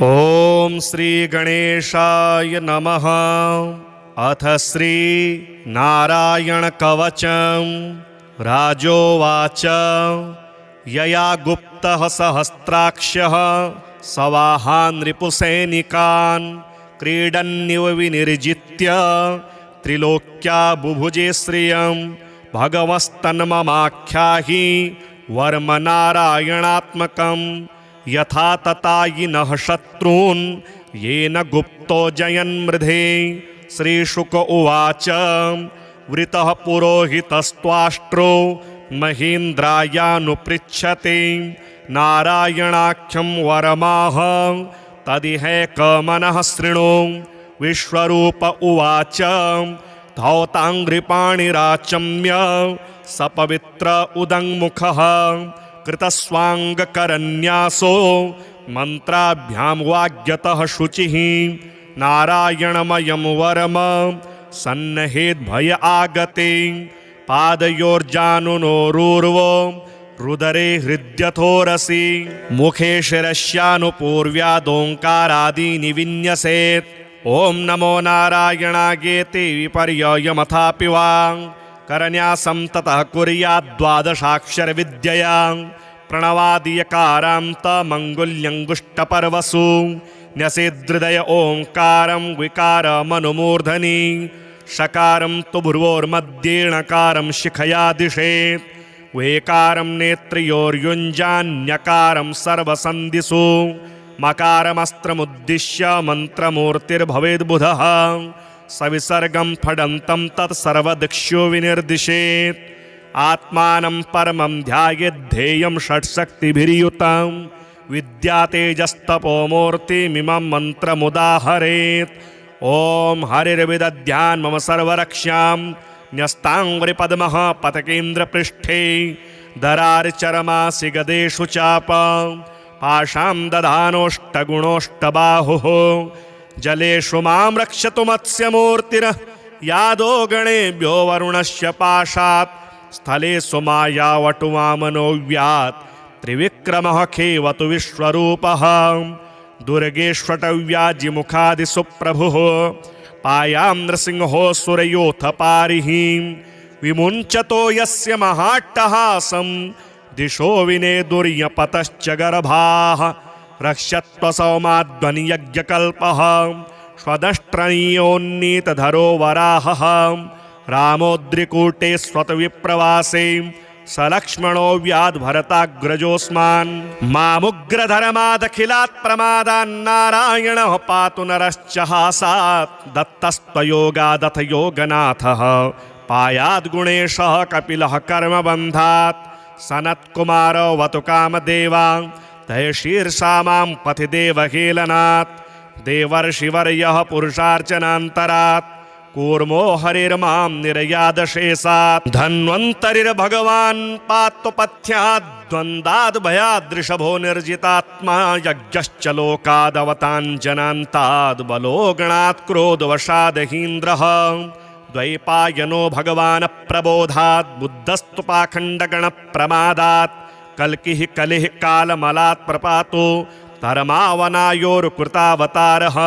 ओम श्री गणेशाय नमः। अथ श्री नारायण कवचम। राजोवाच यया गुप्तः सहस्राक्षः सवाहान् रिपुसैनिकान् क्रीडन्निव विनिर्जित्य त्रिलोक्या बुभुजे श्रियं भगवस्तन्ममाख्याहि वर्म नारायणात्मकम् यथा ततायिनः शत्रून् येन गुप्तो जयन्मृधे। श्रीशुक उवाच वृतः पुरोहितस्त्वाष्ट्रो महीन्द्रायानुपृच्छते नारायणाख्यं वरमाह तदिहैकमनः शृणु। विश्वरूप उवाच धौताङ्घ्रिपाणिराचम्य सपवित्र उदङ्मुखः कृतस्वाङ्गकरन्यासो मन्त्राभ्यां वाग्यतः शुचिः। नारायणमयं वरम सन्नहेद्भय आगते पादयोर्जानुनोरूर्वो रुदरे हृद्यथोरसि मुखे शिरस्यानुपूर्व्यादोङ्कारादीनि विन्यसेत्। ॐ नमो नारायणागेति विपर्ययमथापि वा करन्यासं ततः कुर्याद्द्वादशाक्षरविद्यया प्रणवादियकारान्तमङ्गुल्यङ्गुष्टपर्वसु न्यसेदृदय ओङ्कारं विकारमनुमूर्धनि षकारं तु भ्रुवोर्मध्येणकारं शिखया दिशेत् वेकारं नेत्र्योर्युञ्जान्यकारं सर्वसन्धिषु मकारमस्त्रमुद्दिश्य मन्त्रमूर्तिर्भवेद्बुधः सविसर्गं फडन्तं तत्सर्वदिक्षु विनिर्दिशेत्। आत्मानं परमं ध्यायेद्धेयं षट्शक्तिभिर्युतं विद्यातेजस्तपोमूर्तिमिमं मन्त्रमुदाहरेत्। ॐ हरिर्विदध्यान् मम सर्वरक्ष्यां न्यस्ताङ्घ्रिपद्मः पतकेन्द्रपृष्ठे दरार्चरमासि गदेषु चाप पाशां दधानोष्टगुणोष्टबाहुः जलेषु मां रक्षतु मत्स्यमूर्तिरः यादो गणेभ्यो वरुणस्य पाशात् स्थलेषु मायावटु वामनोऽव्यात् त्रिविक्रमः खेवतु विश्वरूपः दुर्गेष्वटव्याजिमुखादिषु प्रभुः पायां नृसिंहो सुरयोऽथ पारिः विमुञ्चतो यस्य महाट्टहासं दिशो विनेदुर्यपतश्च गर्भाः रक्षत्वसौमाध्वनियज्ञकल्पः स्वदष्ट्रणीयोन्नीतधरो वराहः रामोद्रिकूटे स्वतविप्रवासे सलक्ष्मणो व्याद्भरताग्रजोऽस्मान् मामुग्रधर्मादखिलात् प्रमादान्नारायणः पातु नरश्च हासात् दत्तस्त्वयोगादथ योगनाथः पायाद्गुणेशः कपिलः कर्मबन्धात् सनत्कुमारो वतु कामदेवा तय शीर्षा मां पथि देवहेलनात् देवर्षिवर्यः पुरुषार्चनान्तरात् कूर्मो हरिर्मां निरयादशेषात् धन्वन्तरिर्भगवान् पातु पथ्यात् द्वन्द्वाद् भयादृषभो निर्जितात्मा यज्ञश्च लोकादवताञ्जनान्ताद् बलो गणात् क्रोधवशादहीन्द्रः द्वैपायनो भगवान् प्रबोधात् बुद्धस्तु पाखण्डगणप्रमादात् कल्किः कलिः कालमलात् प्रपातो धर्मावनायोरुकृतावतारः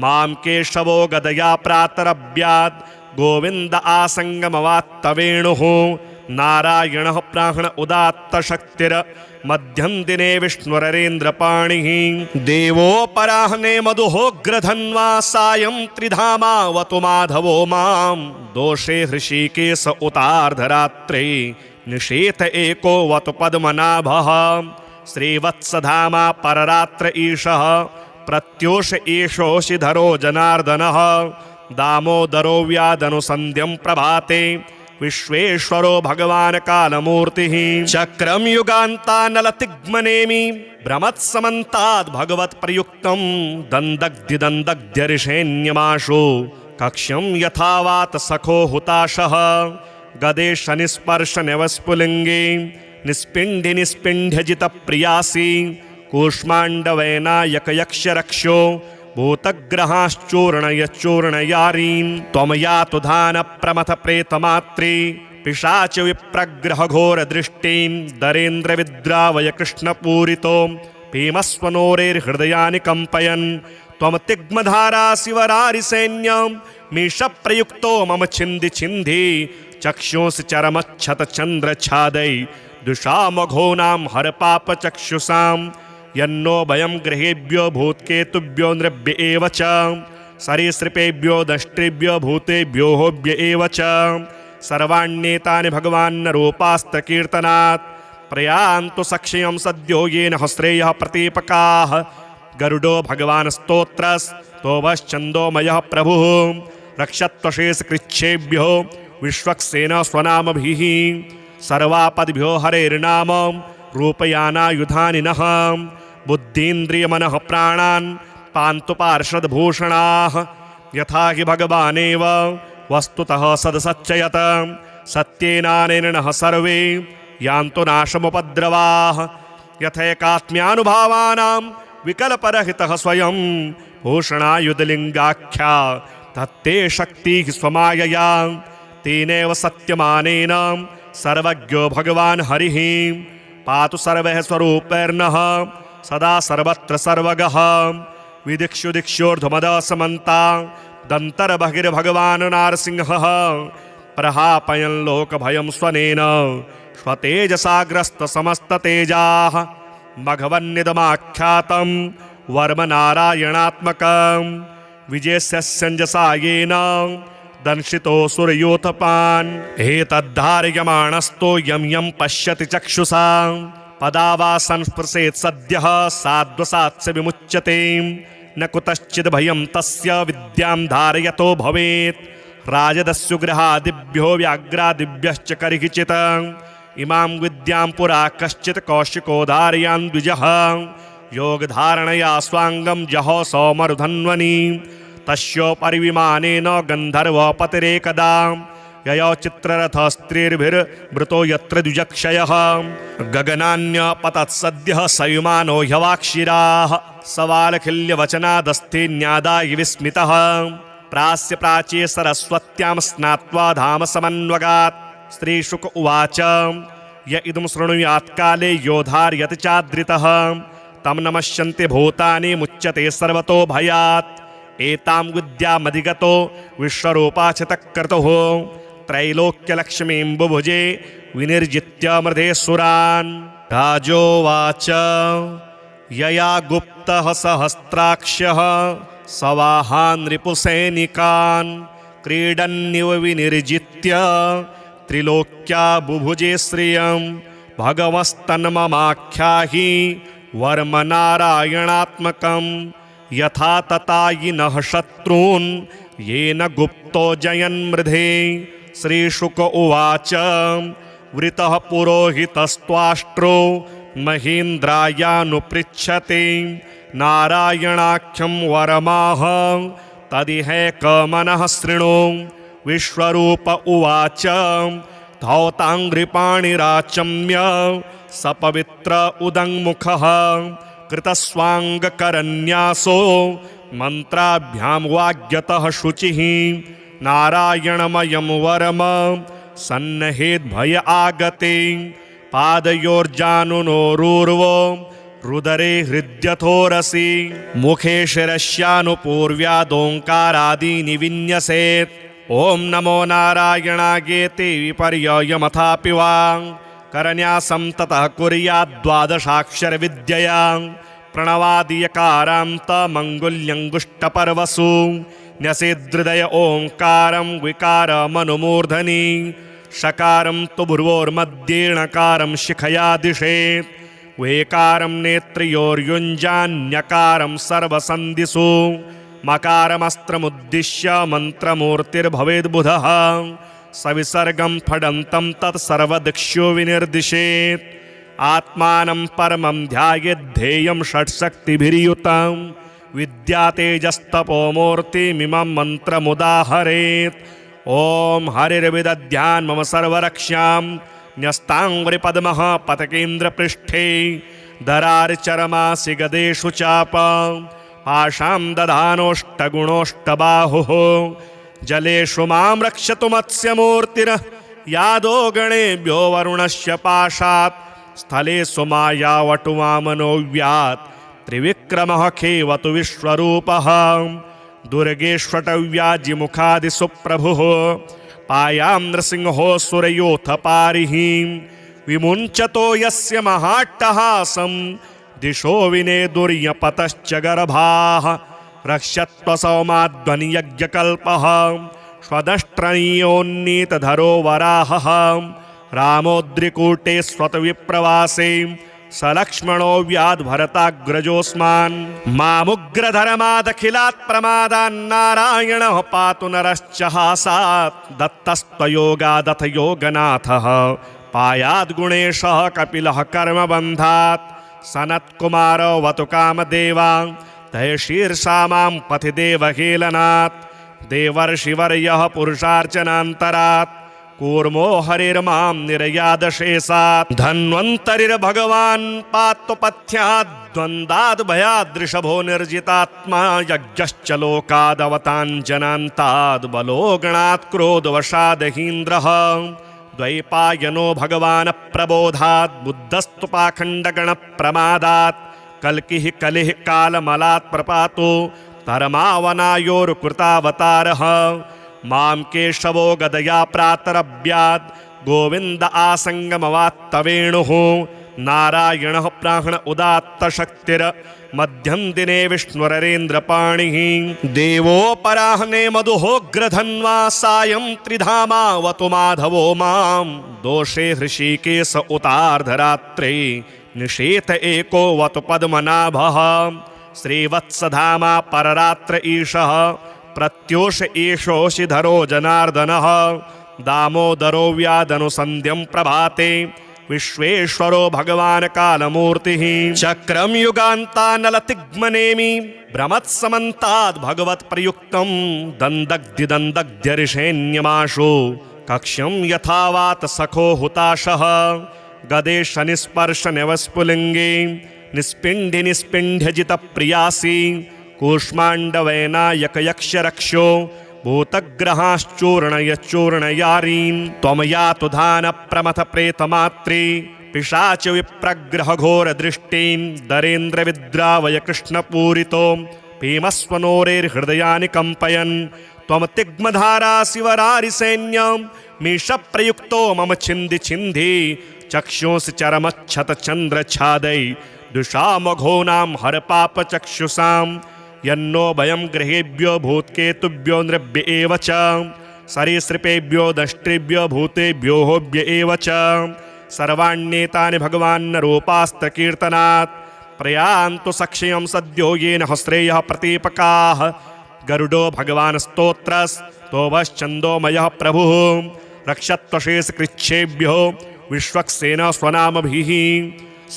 मां केशवो गदया प्रातरभ्यात् गोविन्द आसङ्गमवात्तवेणुः नारायणः प्राण उदात्तशक्तिर् मध्यं दिने विष्णुररेन्द्रपाणिः देवोपराह्ने मधुहोग्रधन्वा सायं त्रिधामावतु माधवो मां दोषे हृषीकेश उतार्धरात्रे निषेथ एको वतु पद्मनाभः श्रीवत्सधामा पररात्र ईशः प्रत्योष एषोऽशिधरो जनार्दनः दामोदरो व्यादनुसन्ध्यं प्रभाते विश्वेश्वरो भगवान् कालमूर्तिः चक्रं युगान्तानलतिग्मनेमि भ्रमत्समन्ताद् भगवत्प्रयुक्तं दन्दग्ध्यदन्दग्ध्यरिषेण्यमाशु कक्ष्यं यथावात् सखो हुताशः गदे शनिस्पर्श नवस्फुलिङ्गे निस्पिण्डि निस्पिण्ड्यजितप्रियासि कूष्माण्डवैनायकयक्षरक्षो भूतग्रहाश्चूर्णयश्चूर्णयारीन् त्वं यातु धानप्रमथप्रेतमात्रे पिशाच विप्रग्रहघोरदृष्टिं दरेन्द्रविद्रावय कृष्णपूरितो भीमस्वनोरेर्हृदयानि कम्पयन् त्वं तिग्मधारा शिवरारिसैन्यं मीशप्रयुक्तो मम छिन्दि छिन्दि चक्षुंसि चरमच्छतचन्द्रच्छादै दुषामघोनां हरपापचक्षुषां यन्नो भयं गृहेभ्यो भूत्केतुभ्यो नृभ्य एव च सरीसृपेभ्यो दष्ट्रेभ्यो भूतेभ्यो होभ्य एव च सर्वाण्येतानि भगवान्नरूपास्तकीर्तनात् प्रयान्तु सक्षयं सद्यो येन श्रेयः प्रतीपकाः गरुडो भगवान् स्तोत्रस्तोभश्चन्दोमयः प्रभुः रक्षत्वशेषकृच्छेभ्यो विश्वक्सेन स्वनामभिः सर्वापद्भ्यो हरेर्नाम रूपयानायुधानि नः बुद्धीन्द्रियमनः प्राणान् पान्तु पार्षदभूषणाः यथा हि भगवानेव वस्तुतः सदसच्चयत सत्येनानेनः सर्वे यान्तु नाशमुपद्रवाः यथैकात्म्यानुभावानां विकल्परहितः स्वयं भूषणायुधलिङ्गाख्या तत्ते शक्तिः स्वमायया तेनैव सत्यमानेन सर्वज्ञो भगवान् हरिः पातु सर्वः स्वरूपैर्नः सदा सर्वत्र सर्वगः विदिक्षु दिक्षोर्ध्वमदसमन्ता दन्तर्बहिर्भगवान् नारसिंहः प्रहापयन् लोकभयं स्वनेन स्वतेजसाग्रस्तसमस्ततेजाः मघवन्निदमाख्यातं वर्मनारायणात्मकं विजयस्यञ्जसा येन दंशितो सुरयोथपान् एतद्धारयमाणस्तो यं यं पश्यति चक्षुषा पदा वा संस्पृशेत् सद्यः साद्वसात्स विमुच्यते न कुतश्चिद् भयं तस्य विद्यां धारयतो भवेत् राजदस्युगृहादिभ्यो व्याघ्रादिभ्यश्च कर्हिचित् इमां विद्यां पुरा कश्चित् कौशिको धारयान् द्विजः योगधारणया स्वाङ्गं जहो सौमरुधन्वनि तस्योपरि विमानेन गन्धर्वपतिरेकदा ययो चित्ररथस्त्रीर्भिर्मृतो यत्र द्विजक्षयः गगनान्यपतत्सद्यः सयुमानो ह्यवाक्षिराः सवालखिल्यवचनादस्ते न्यादाय विस्मितः प्रास्य प्राच्ये सरस्वत्यां स्नात्वा धाम समन्वगात् श्रीशुक उवाच य इदं शृणुयात् काले योधार्यति चाद्रितः तं नमस्यन्ति भूतानि मुच्यते सर्वतो भयात् एतां विद्यामधिगतो विश्वरूपाचितक्रतुः त्रैलोक्यलक्ष्मीं बुभुजे विनिर्जित्य मृधेसुरान् राजोवाच यया गुप्तः सहस्राक्षः सवाहान् रिपुसैनिकान् क्रीडन्निव विनिर्जित्य त्रिलोक्या बुभुजे श्रियं भगवस्तन्ममाख्याहि वर्मनारायणात्मकं यथा ततायिनः शत्रून् येन गुप्तो जयन्मृधे श्रीशुक उवाच वृतः पुरोहितस्त्वाष्ट्रो महीन्द्रायानुपृच्छते नारायणाख्यं वरमाह तदिहैकमनः शृणु विश्वरूप उवाच धौताङ्घ्रिपाणिराचम्य सपवित्र उदङ्मुखः कृतस्वाङ्गकरन्यासो मन्त्राभ्यां वाग्यतः शुचिः नारायणमयं वरम सन्नहेद्भय आगते पादयोर्जानुनोरूर्वो रुदरे हृद्यथोरसि मुखे शिरस्यानुपूर्व्यादोङ्कारादीनि विन्यसेत् ॐ नमो नारायणागेति विपर्ययमथापि वा करन्यासं ततः कुर्याद्द्वादशाक्षरविद्यया प्रणवादियकारान्तमङ्गुल्यङ्गुष्टपर्वसु न्यसेदृदय ओङ्कारं विकारमनुमूर्धनि षकारं तु भ्रुवोर्मध्येणकारं शिखया दिशेत् वेकारं नेत्र्योर्युञ्जान्यकारं सर्वसन्धिषु मकारमस्त्रमुद्दिश्य मन्त्रमूर्तिर्भवेद्बुधः सविसर्गं फडन्तं तत्सर्वदिक्षु विनिर्दिशेत् आत्मानं परमं ध्यायेद्धेयं षट्शक्तिभिर्युतं विद्यातेजस्तपोमूर्तिमिमं मन्त्रमुदाहरेत् ॐ हरिर्विदध्यान् मम सर्वरक्ष्यां न्यस्ताङ्घ्रिपद्मः पतकेन्द्रपृष्ठे दरार्चरमासि गदेषु चाप पाशां दधानोष्टगुणोष्टबाहुः जलेषु मां रक्षतु मत्स्यमूर्तिर् यादो गणेभ्यो वरुणस्य पाशात् स्थले सुमायावटुवामनोऽव्यात् त्रिविक्रमः खेवतु विश्वरूपः दुर्गेष्वटव्याजिमुखादिसुप्रभुः पायां नृसिंहो सुरयोऽथ पारिः विमुञ्चतो यस्य महाट्टहासं दिशो विनेदुर्यपतश्च गर्भाः रक्षत्वसौमाध्वनियज्ञकल्पः स्वदष्ट्रणीयोन्नीतधरो वराहः रामोद्रिकूटे स्वतविप्रवासे सलक्ष्मणो व्याद्भरताग्रजोऽस्मान् मामुग्रधर्मादखिलात् प्रमादान्नारायणः पातु नरश्च हासात् दत्तस्त्वयोगादथ योगनाथः पायाद्गुणेशः कपिलः कर्मबन्धात् सनत्कुमारो वतु कामदेवा तय शीर्षा मां पथि देवहेलनात् देवर्षिवर्यः पुरुषार्चनान्तरात् कूर्मो हरिर्मां निर्यादशेषात् धन्वन्तरिर्भगवान् पात्वपथ्यात् द्वन्द्वाद् भयादृषभो निर्जितात्मा यज्ञश्च लोकादवताञ्जनान्ताद् बलो गणात् क्रोधवशादहीन्द्रः द्वैपायनो भगवान् प्रबोधात् बुद्धस्तु पाखण्डगणप्रमादात् कल्किः कलिः कालमलात् प्रपातो धर्मावनायोरुकृतावतारः मां केशवो गदया प्रातरभ्यात् गोविन्द आसङ्गमवात्तवेणुः नारायणः प्राण उदात्तशक्तिर् मध्यं दिने विष्णुररेन्द्रपाणिः देवोपराह्ने मधुहोग्रधन्वा सायं त्रिधामावतु माधवो मां दोषे हृषीकेश उतार्धरात्रे निषेथ एको वतु पद्मनाभः श्रीवत्सधामा पररात्र ईशः प्रत्योष एषोऽशिधरो जनार्दनः दामोदरो व्यादनुसन्ध्यं प्रभाते विश्वेश्वरो भगवान् कालमूर्तिः चक्रं युगान्तानलतिग्मनेमि भ्रमत्समन्ताद् भगवत्प्रयुक्तं दन्दग्ध्यरिषेण्यमाशु कक्ष्यं यथावात् सखो हुताशः गदे शनिस्पर्शनवस्फुलिङ्गे निस्पिण्डि निस्पिण्ड्यजितप्रियासि कूष्माण्डवैनायकयक्षरक्षो भूतग्रहाश्चूर्णयश्चूर्णयारीन् त्वं यातु धानप्रमथप्रेतमात्रे पिशाच विप्रग्रहघोरदृष्टीन् दरेन्द्रविद्रावय कृष्णपूरितो भीमस्वनोरेर्हृदयानि कम्पयन् त्वं तिग्मधारा शिवरारिसैन्यं मीशप्रयुक्तो मम छिन्दि छिन्धि चक्षुंसि चरमच्छतचन्द्रच्छादै दुषामघोनां हरपापचक्षुषां यन्नो भयं गृहेभ्यो भूत्केतुभ्यो नृभ्य एव च सरीसृपेभ्यो दष्ट्रेभ्यो भूतेभ्यो होभ्य एव च सर्वाण्येतानि भगवान्नरूपास्त्रकीर्तनात् प्रयान्तु सक्षयं सद्यो येन हस्रेयः प्रतीपकाः गरुडो भगवान् स्तोत्रस्तोभश्चन्दोमयः प्रभुः रक्षत्वशेषकृच्छेभ्यो विश्वक्सेन स्वनामभिः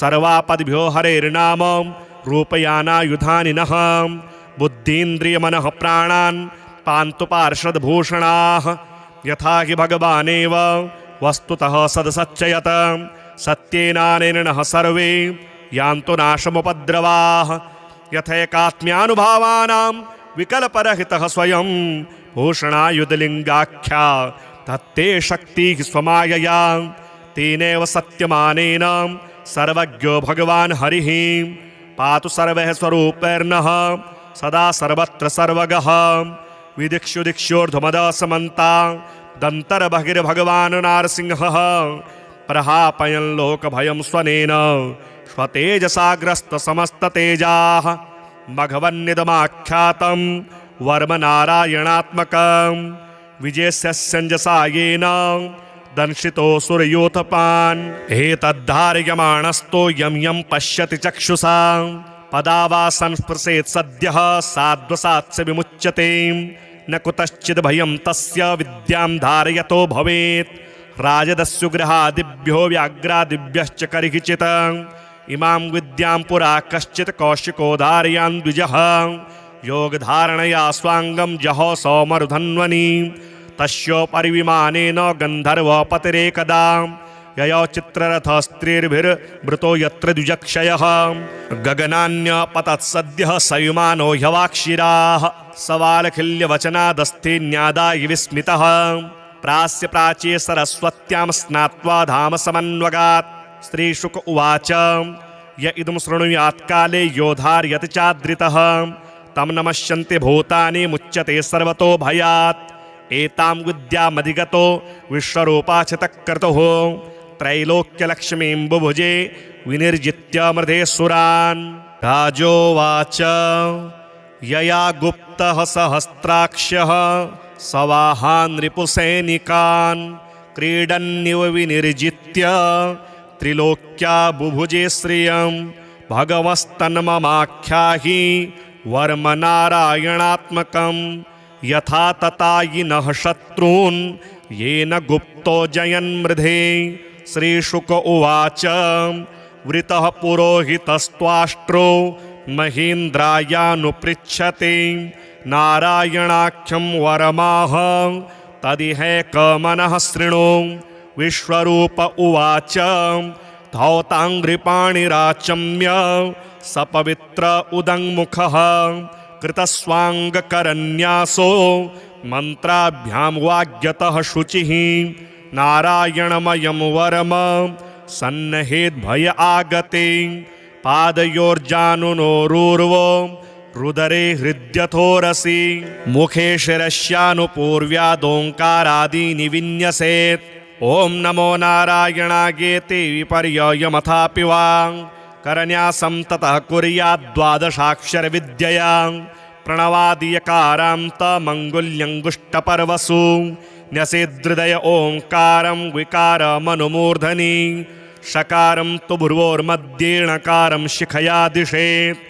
सर्वापद्भ्यो हरेर्नाम रूपयानायुधानि नः बुद्धीन्द्रियमनः प्राणान् पान्तु पार्षदभूषणाः यथा हि भगवानेव वस्तुतः सदसच्चयत सत्येनानेन नः सर्वे यान्तु नाशमुपद्रवाः यथैकात्म्यानुभावानां विकल्परहितः स्वयं भूषणायुधलिङ्गाख्या तत्ते शक्तिः स्वमायया तेनैव सत्यमानेन सर्वज्ञो भगवान् हरिः पातु सर्वः स्वरूपैर्नः सदा सर्वत्र सर्वगः विदिक्षु दिक्षोर्ध्वमदसमन्ता दन्तर्बहिर्भगवान् नारसिंहः प्रहापयन् लोकभयं स्वनेन स्वतेजसाग्रस्तसमस्ततेजाः मघवन्निदमाख्यातं वर्मनारायणात्मकं विजयस्यञ्जसा येन दंशितो सुरयोथपान् एतद्धारयमाणस्तो यं यं पश्यति चक्षुषा पदा वा संस्पृशेत् सद्यः साध्वसात्स विमुच्यते न कुतश्चिद् भयं तस्य विद्यां धारयतो भवेत् राजदस्युगृहादिभ्यो व्याघ्रादिभ्यश्च कर्हिचित् इमां विद्यां पुरा कश्चित् कौशिको धारयान् द्विजः योगधारणया स्वाङ्गं जहो सौमरुधन्वनि तस्योपरि विमानेन गन्धर्वपतिरेकदा ययो चित्ररथस्त्रीर्भिर्मृतो यत्र द्विजक्षयः गगनान्यपतत्सद्यः सयुमानो ह्यवाक्षिराः सवालखिल्यवचनादस्ते न्यादाय विस्मितः प्रास्य प्राच्ये सरस्वत्यां स्नात्वा धाम समन्वगात् श्रीशुक उवाच य इदं शृणुयात् काले योधार्यति चाद्रितः तं नमस्यन्ति भूतानि मुच्यते सर्वतो भयात् एतां विद्यामधिगतो विश्वरूपाचितः क्रतुः त्रैलोक्यलक्ष्मीं बुभुजे विनिर्जित्य मृधेसुरान्। राजोवाच यया गुप्तः सहस्राक्षः सवाहान् रिपुसैनिकान् क्रीडन्निव विनिर्जित्य त्रिलोक्या बुभुजे श्रियं भगवस्तन्ममाख्याहि वर्म नारायणात्मकं यथा ततायिनः शत्रून् येन गुप्तो जयन्मृधे। श्रीशुक उवाच वृतः पुरोहितस्त्वाष्ट्रो महीन्द्रायानुपृच्छते नारायणाख्यं वरमाह तदिहैकमनः शृणु। विश्वरूप उवाच धौताङ्घ्रिपाणिराचम्य सपवित्र उदङ्मुखः कृतस्वाङ्गकरन्यासो मन्त्राभ्यां वाग्यतः शुचिः नारायणमयं वरम सन्नहेद्भय आगते पादयोर्जानुनोरूर्वो रुदरे हृद्यथोरसि मुखे शिरस्यानुपूर्व्यादोङ्कारादीनि विन्यसेत्। ॐ नमो नारायणागेति विपर्ययमथापि वा करन्यासं ततः कुर्याद्द्वादशाक्षरविद्यया प्रणवादियकारान्तमङ्गुल्यङ्गुष्टपर्वसु न्यसेदृदय ओङ्कारं विकारमनुमूर्धनि षकारं तु भ्रुवोर्मध्येणकारं शिखया दिशेत्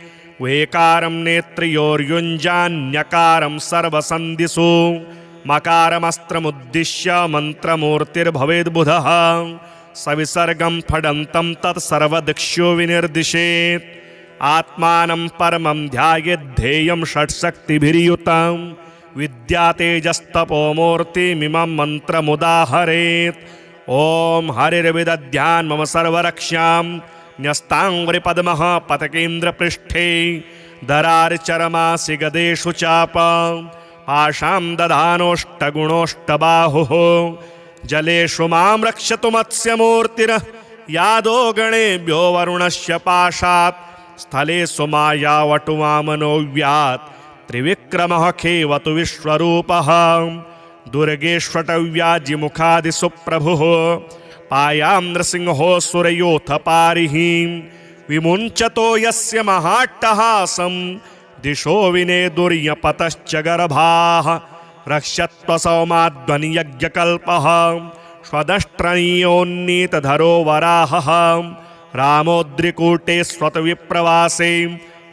वेकारं नेत्रयोर्युञ्जान्यकारं सर्वसन्धिषु मकारमस्त्रमुद्दिश्य मन्त्रमूर्तिर्भवेद्बुधः सविसर्गं फडन्तं तत्सर्वदिक्षु विनिर्दिशेत्। आत्मानं परमं ध्यायेद्धेयं षट्शक्तिभिर्युतं विद्यातेजस्तपोमूर्तिमिमं मन्त्रमुदाहरेत्। ॐ हरिर्विदध्यान् मम सर्वरक्ष्यां न्यस्ताङ्घ्रिपद्मः पतकेन्द्रपृष्ठे दरार्चरमासि गदेषु चापा आशां दधानोष्टगुणोष्टबाहुः जलेषु मां रक्षतु मत्स्यमूर्तिर् यादो गणेभ्यो वरुणस्य पाशात् स्थलेषु मायावटुवामनोऽव्यात् त्रिविक्रमः खेवतु विश्वरूपः दुर्गेष्वटव्याजिमुखादिषु प्रभुः पायां नृसिंहो सुरयोऽथ पारिः विमुञ्चतो यस्य महाट्टहासं दिशो विनेदुर्यपतश्च गर्भाः रक्षत्वसौमाध्वनियज्ञकल्पः स्वदष्ट्रणीयोन्नीतधरो वराहः रामोद्रिकूटे स्वतविप्रवासे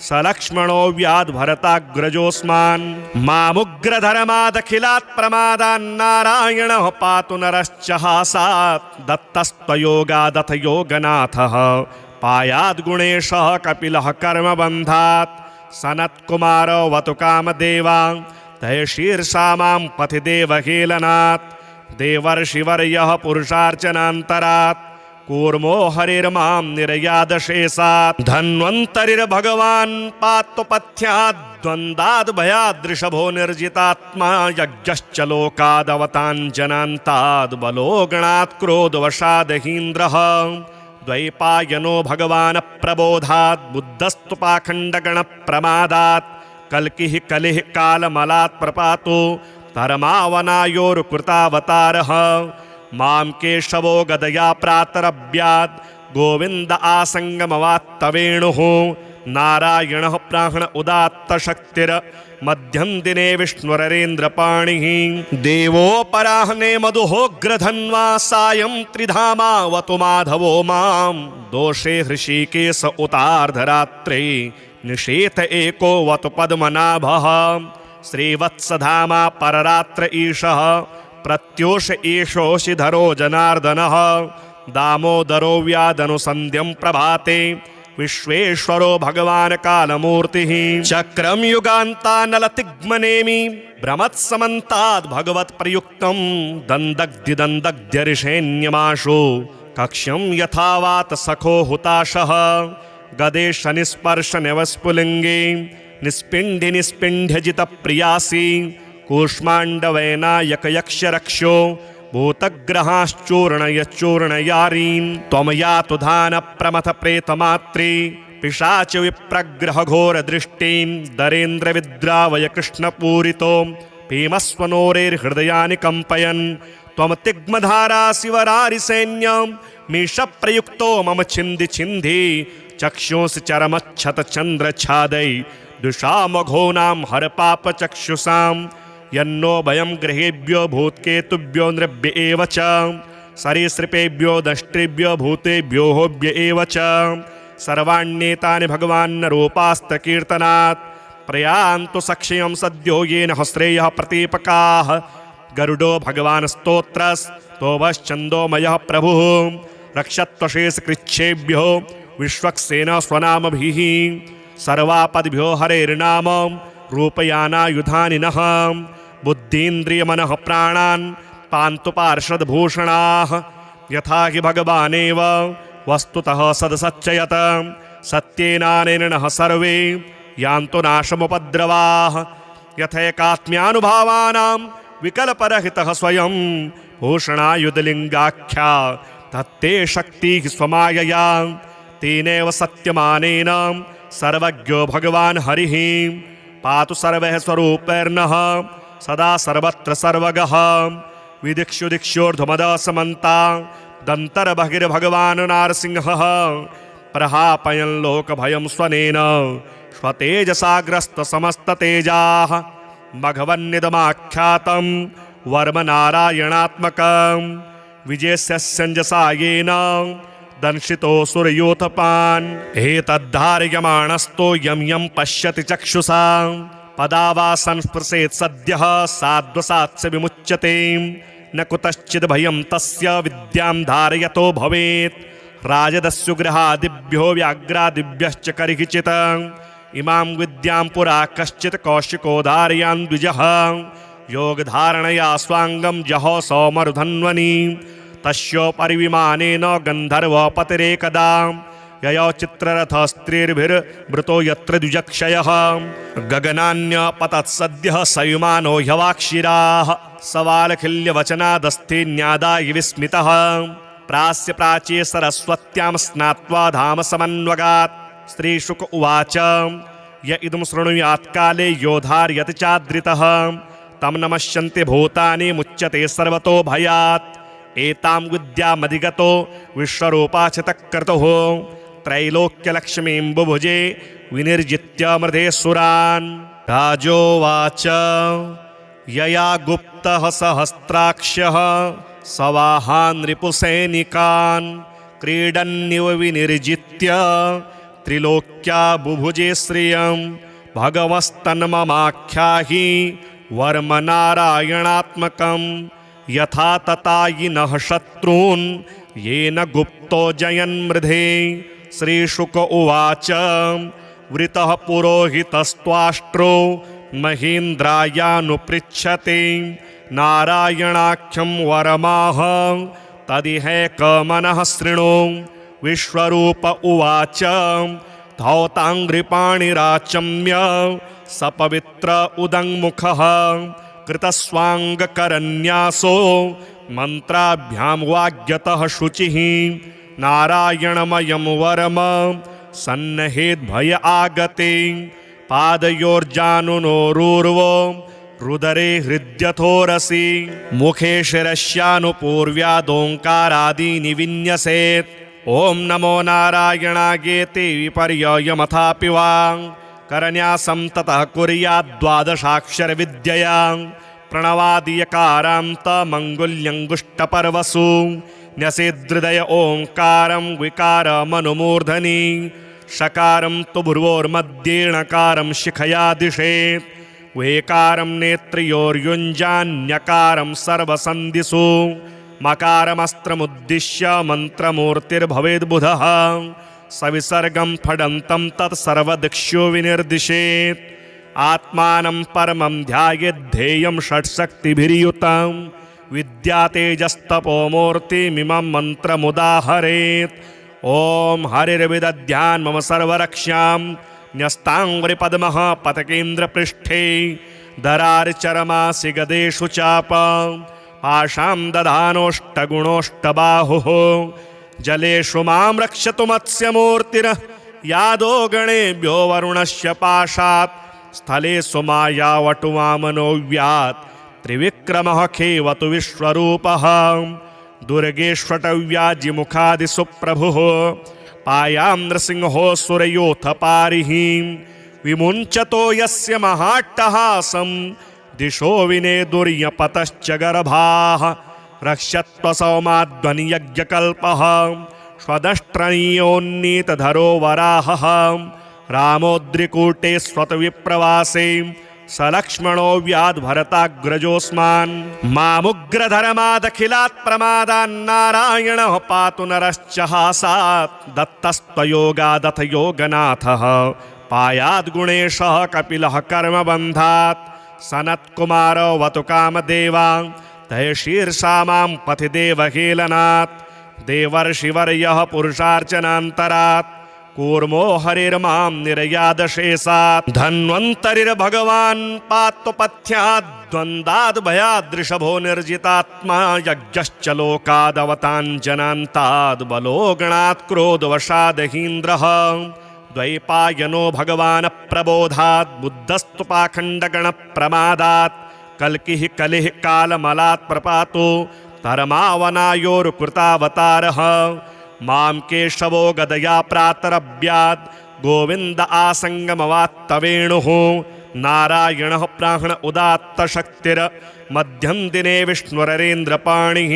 सलक्ष्मणो व्याद्भरताग्रजोऽस्मान् मामुग्रधर्मादखिलात् प्रमादान्नारायणः पातु नरश्च हासात् दत्तस्त्वयोगादथ योगनाथः पायाद्गुणेशः कपिलः कर्मबन्धात् सनत्कुमारो वतु कामदेवा तय शीर्षा मां पथि देवहेलनात् देवर्षिवर्यः पुरुषार्चनान्तरात् कूर्मो हरिर्मां निर्यादशेषात् धन्वन्तरिर्भगवान् पात्वपथ्यात् द्वन्द्वाद्भयादृषभो निर्जितात्मा यज्ञश्च लोकादवताञ्जनान्ताद् बलो गणात् क्रोधवशादहीन्द्रः द्वैपायनो भगवान् प्रबोधात् बुद्धस्तु पाखण्डगणप्रमादात् कल्किः कलिः कालमलात् प्रपातो धर्मावनायोरुकृतावतारः मां केशवो गदया प्रातरभ्यात् गोविन्द आसङ्गमवात्तवेणुः नारायणः प्राण उदात्तशक्तिर् मध्यं दिने विष्णुररेन्द्रपाणिः देवोपराह्ने मधुहोग्रधन्वा सायं त्रिधामावतु माधवो मां दोषे हृषीकेश उतार्धरात्रे निषेथ एको वतु पद्मनाभः श्रीवत्सधामा पररात्र ईशः प्रत्योष ईशोषिधरो जनार्दनः दामोदरो व्यादनुसन्ध्यं प्रभाते विश्वेश्वरो भगवान् कालमूर्तिः चक्रं युगान्तानलतिग्मनेमि भ्रमत्समन्ताद् भगवत्प्रयुक्तं दन्दग्ध्यरिषेण्यमाशु कक्ष्यं यथावात सखो हुताशः गदेश निस्पर्श नवस्फुलिङ्गे निस्पिण्डि निस्पिण्ड्यजितप्रियासि कूष्माण्डवैनायकयक्षरक्षो भूतग्रहाश्चूर्णयश्चूर्णयारीं त्वं यातु धान प्रमथ प्रेतमात्रे पिशाच विप्रग्रह घोर दृष्टिं दरेन्द्र विद्रावय कृष्णपूरितो भीमस्वनोरेर्हृदयानि कम्पयन् त्वं तिग्मधारा शिवरारिसैन्यं मीशप्रयुक्तो मम छिन्धि छिन्धि चक्षुंसि चरमच्छत चन्द्रच्छादै दुषामघोनां हरपापचक्षुषां यन्नो भयं गृहेभ्यो भूत्केतुभ्यो नृभ्य एव च सरीसृपेभ्यो दष्ट्रेभ्यो भूतेभ्यो होभ्य एव च सर्वाण्येतानि भगवान्नरूपास्तकीर्तनात् प्रयान्तु सक्षयं सद्यो येन हस्रेयः प्रतीपकाः गरुडो भगवान् स्तोत्रस्तोभश्चन्दोमयः प्रभुः रक्षत्वशेषकृच्छेभ्यो विश्वक्सेन स्वनामभिः सर्वापद्भ्यो हरेर्नाम रूपयानायुधानि नः बुद्धीन्द्रियमनः प्राणान् पान्तु पार्षदभूषणाः यथा हि भगवानेव वस्तुतः सदसच्चयत सत्येनानेन नः सर्वे यान्तु नाशमुपद्रवाः यथैकात्म्यानुभावानां विकल्परहितः स्वयं भूषणायुधलिङ्गाख्या तत्ते शक्तिः स्वमायया तेनैव सत्यमानेन सर्वज्ञो भगवान् हरिः पातु सर्वः स्वरूपैर्नः सदा सर्वत्र सर्वगः विदिक्षु दिक्षोर्ध्वमदसमन्ता दन्तर्बहिर्भगवान् नारसिंहः प्रहापयन् लोकभयं स्वनेन स्वतेजसाग्रस्तसमस्ततेजाः मघवन्निदमाख्यातं वर्मनारायणात्मकं विजयस्यञ्जसा येन दंशितो सुरयोथपान् एतद्धारयमाणस्तो यं यं पश्यति चक्षुषा पदा वा संस्पृशेत् सद्यः साध्वसात्स विमुच्यते न कुतश्चिद् भयं तस्य विद्यां धारयतो भवेत् राजदस्युग्रहादिभ्यो व्याघ्रादिभ्यश्च करिचित् इमां विद्यां पुरा कश्चित् कौशिको धारयान् द्विजः योगधारणया स्वाङ्गं जहो सौमरुधन्वनि तस्योपरि विमानेन गन्धर्वपतिरेकदा ययो चित्ररथस्त्रीर्भिर्मृतो यत्र द्विजक्षयः गगनान्यपतत्सद्यः सयुमानो ह्यवाक्षिराः सवालखिल्यवचनादस्थिन्यादाय विस्मितः प्रास्य प्राच्ये सरस्वत्यां स्नात्वा धाम समन्वगात् श्रीशुक उवाच य इदं शृणुयात् काले योधार्यति चाद्रितः तं नमस्यन्ति भूतानि मुच्यते सर्वतो भयात् एतां विद्यामधिगतो विश्वरूपाचितः क्रतुः त्रैलोक्यलक्ष्मीं बुभुजे विनिर्जित्य मृधे सुरान् राजोवाच यया गुप्तः सहस्राक्षः सवाहान् रिपुसैनिकान् क्रीडन्निव विनिर्जित्य त्रिलोक्या बुभुजे श्रियं भगवस्तन्ममाख्याहि वर्मनारायणात्मकं यथा ततायिनः शत्रून् येन गुप्तो जयन्मृधे श्रीशुक उवाच वृतः पुरोहितस्त्वाष्ट्रो महीन्द्रायानुपृच्छते नारायणाख्यं वरमाह तदिहैकमनः शृणु विश्वरूप उवाच धौताङ्घ्रिपाणिराचम्य सपवित्र उदङ्मुखः कृतस्वाङ्गकरन्यासो मन्त्राभ्यां वाग्यतः शुचिः नारायणमयं वरम सन्नहेद्भय आगते पादयोर्जानुनोरूर्वो रुदरे हृद्यथोरसि मुखे शिरस्यानुपूर्व्यादोङ्कारादीनि विन्यसेत् ॐ नमो नारायणायेति विपर्ययमथापि वा करन्यासं ततः कुर्याद्द्वादशाक्षरविद्यया प्रणवादियकारान्तमङ्गुल्यङ्गुष्टपर्वसु न्यसेदृदय ओङ्कारं विकारमनुमूर्धनि षकारं तु भ्रुवोर्मध्येणकारं शिखया दिशेत् वेकारं नेत्रयोर्युञ्जान्यकारं सर्वसन्धिषु मकारमस्त्रमुद्दिश्य मन्त्रमूर्तिर्भवेद्बुधः सविसर्गं फडन्तं तत्सर्वदिक्षु विनिर्दिशेत् आत्मानं परमं ध्यायेद्धेयं षट्शक्तिभिर्युतं विद्यातेजस्तपोमूर्तिमिमं मन्त्रमुदाहरेत् ॐ हरिर्विदध्यान् मम सर्वरक्ष्यां न्यस्ताङ्घ्रिपद्मः पतकेन्द्रपृष्ठे दरार्चरमासि गदेषु चाप पाशां दधानोष्टगुणोष्टबाहुः जलेषु मां रक्षतु मत्स्यमूर्तिः यादो गणेभ्यो वरुणस्य पाशात् स्थलेषु मायावटु वामनोऽव्यात् त्रिविक्रमः खेवतु विश्वरूपः दुर्गेष्वटव्याजिमुखादिषु प्रभुः पायां नृसिंहो सुरयोऽथ पारिः विमुञ्चतो यस्य महाट्टहासं दिशो विनेदुर्यपतश्च गर्भाः रक्षत्वसौमाध्वनियज्ञकल्पः स्वदष्ट्रणीयोन्नीतधरो वराहः रामोद्रिकूटे स्वतविप्रवासे सलक्ष्मणो व्याद्भरताग्रजोऽस्मान् मामुग्रधर्मादखिलात् प्रमादान्नारायणः पातु नरश्च हासात् दत्तस्त्वयोगादथ योगनाथः पायाद्गुणेशः कपिलः कर्मबन्धात् सनत्कुमारो वतु कामदेवा तय शीर्षा मां पथि देवहेलनात् देवर्षिवर्यः पुरुषार्चनान्तरात् कूर्मो हरिर्मां निर्यादशेषात् धन्वन्तरिर्भगवान् पात्वपथ्यात् द्वन्द्वाद् भयादृषभो निर्जितात्मा यज्ञश्च लोकादवताञ्जनान्ताद् बलो गणात् क्रोधवशादहीन्द्रः द्वैपायनो भगवान् प्रबोधात् बुद्धस्तु पाखण्डगणप्रमादात् कल्किः कलिः कालमलात् प्रपातो धर्मावनायोरुकृतावतारः मां केशवो गदया प्रातरभ्यात् गोविन्द आसङ्गमवात्तवेणुः नारायणः प्राण उदात्तशक्तिर् मध्यं दिने विष्णुररेन्द्रपाणिः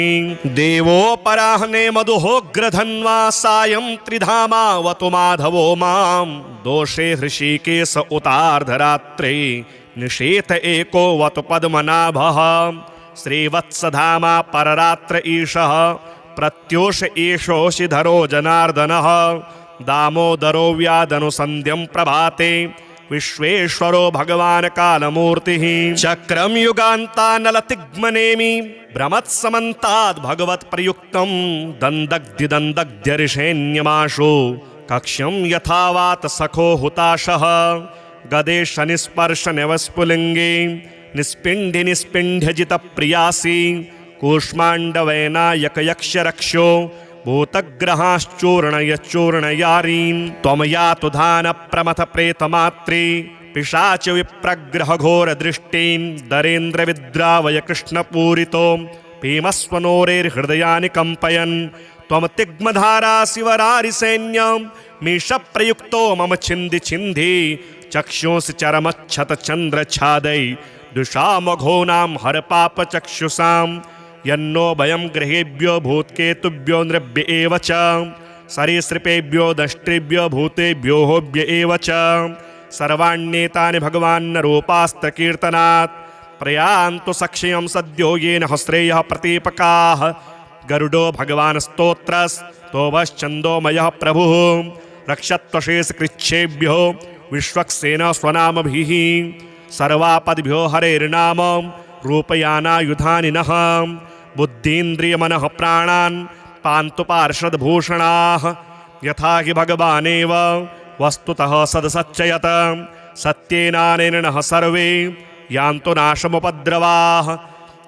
देवोपराह्ने मधुहोग्रधन्वा सायं त्रिधामावतु माधवो मां दोषे हृषीकेश उतार्धरात्रे निषेथ एको वतु पद्मनाभः श्रीवत्सधामा पररात्र ईशः प्रत्योष एषोऽशिधरो जनार्दनः दामोदरो व्यादनुसन्ध्यं प्रभाते विश्वेश्वरो भगवान् कालमूर्तिः चक्रं युगान्तानलतिग्मनेमि भ्रमत्समन्ताद् भगवत्प्रयुक्तं दन्दग्ध्यरिषेण्यमाशु कक्ष्यं यथावात सखो हुताशः गदेश निस्पर्श नवस्फुलिङ्गे निस्पिण्डि निस्पिण्ड्यजितप्रियासि कूष्माण्डवैनायकयक्षरक्षो भूतग्रहाश्चूर्णयच्चूर्णयारीन् त्वं यातु धानप्रमथ प्रेतमात्रे पिशाच विप्रग्रहघोरदृष्टीन् दरेन्द्रविद्रावय कृष्णपूरितो भीमस्वनोरेर्हृदयानि कम्पयन् त्वं तिग्मधारा शिवरारिसैन्यं मीशप्रयुक्तो मम छिन्दि छिन्धि चक्षुंसि चरमच्छतचन्द्रच्छादै दुषामघोनां हरपापचक्षुषां यन्नो भयं गृहेभ्यो भूत्केतुभ्यो नृभ्य एव च सरीसृपेभ्यो दष्ट्रेभ्यो भूतेभ्यो होभ्य एव च सर्वाण्येतानि भगवान्नरूपास्त्रकीर्तनात् प्रयान्तु सक्षयं सद्यो येन हस्रेयः प्रतीपकाः गरुडो भगवान् स्तोत्रस्तोभश्चन्दोमयः प्रभुः रक्षत्वशेषकृच्छेभ्यो विश्वक्सेन स्वनामभिः सर्वापद्भ्यो हरेर्नाम रूपयानायुधानि नः बुद्धीन्द्रियमनः प्राणान् पान्तु पार्षदभूषणाः यथा हि भगवानेव वस्तुतः सदसच्चयत सत्येनानेनः सर्वे यान्तु नाशमुपद्रवाः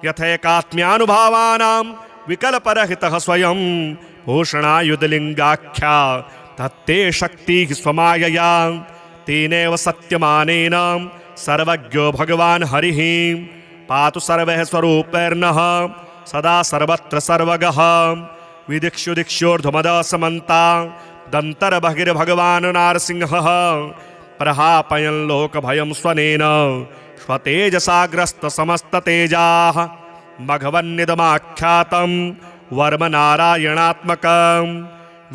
यथैकात्म्यानुभावानां विकल्परहितः स्वयं भूषणायुधलिङ्गाख्या तत्ते शक्तिः स्वमायया तेनैव सत्यमानेन सर्वज्ञो भगवान् हरिः पातु सर्वः स्वरूपैर्नः सदा सर्वत्र सर्वगः विदिक्षु दिक्षोर्ध्वमदसमन्ता दन्तर्बहिर्भगवान् नारसिंहः प्रहापयन् लोकभयं स्वनेन स्वतेजसाग्रस्तसमस्ततेजाः मघवन्निदमाख्यातं वर्मनारायणात्मकं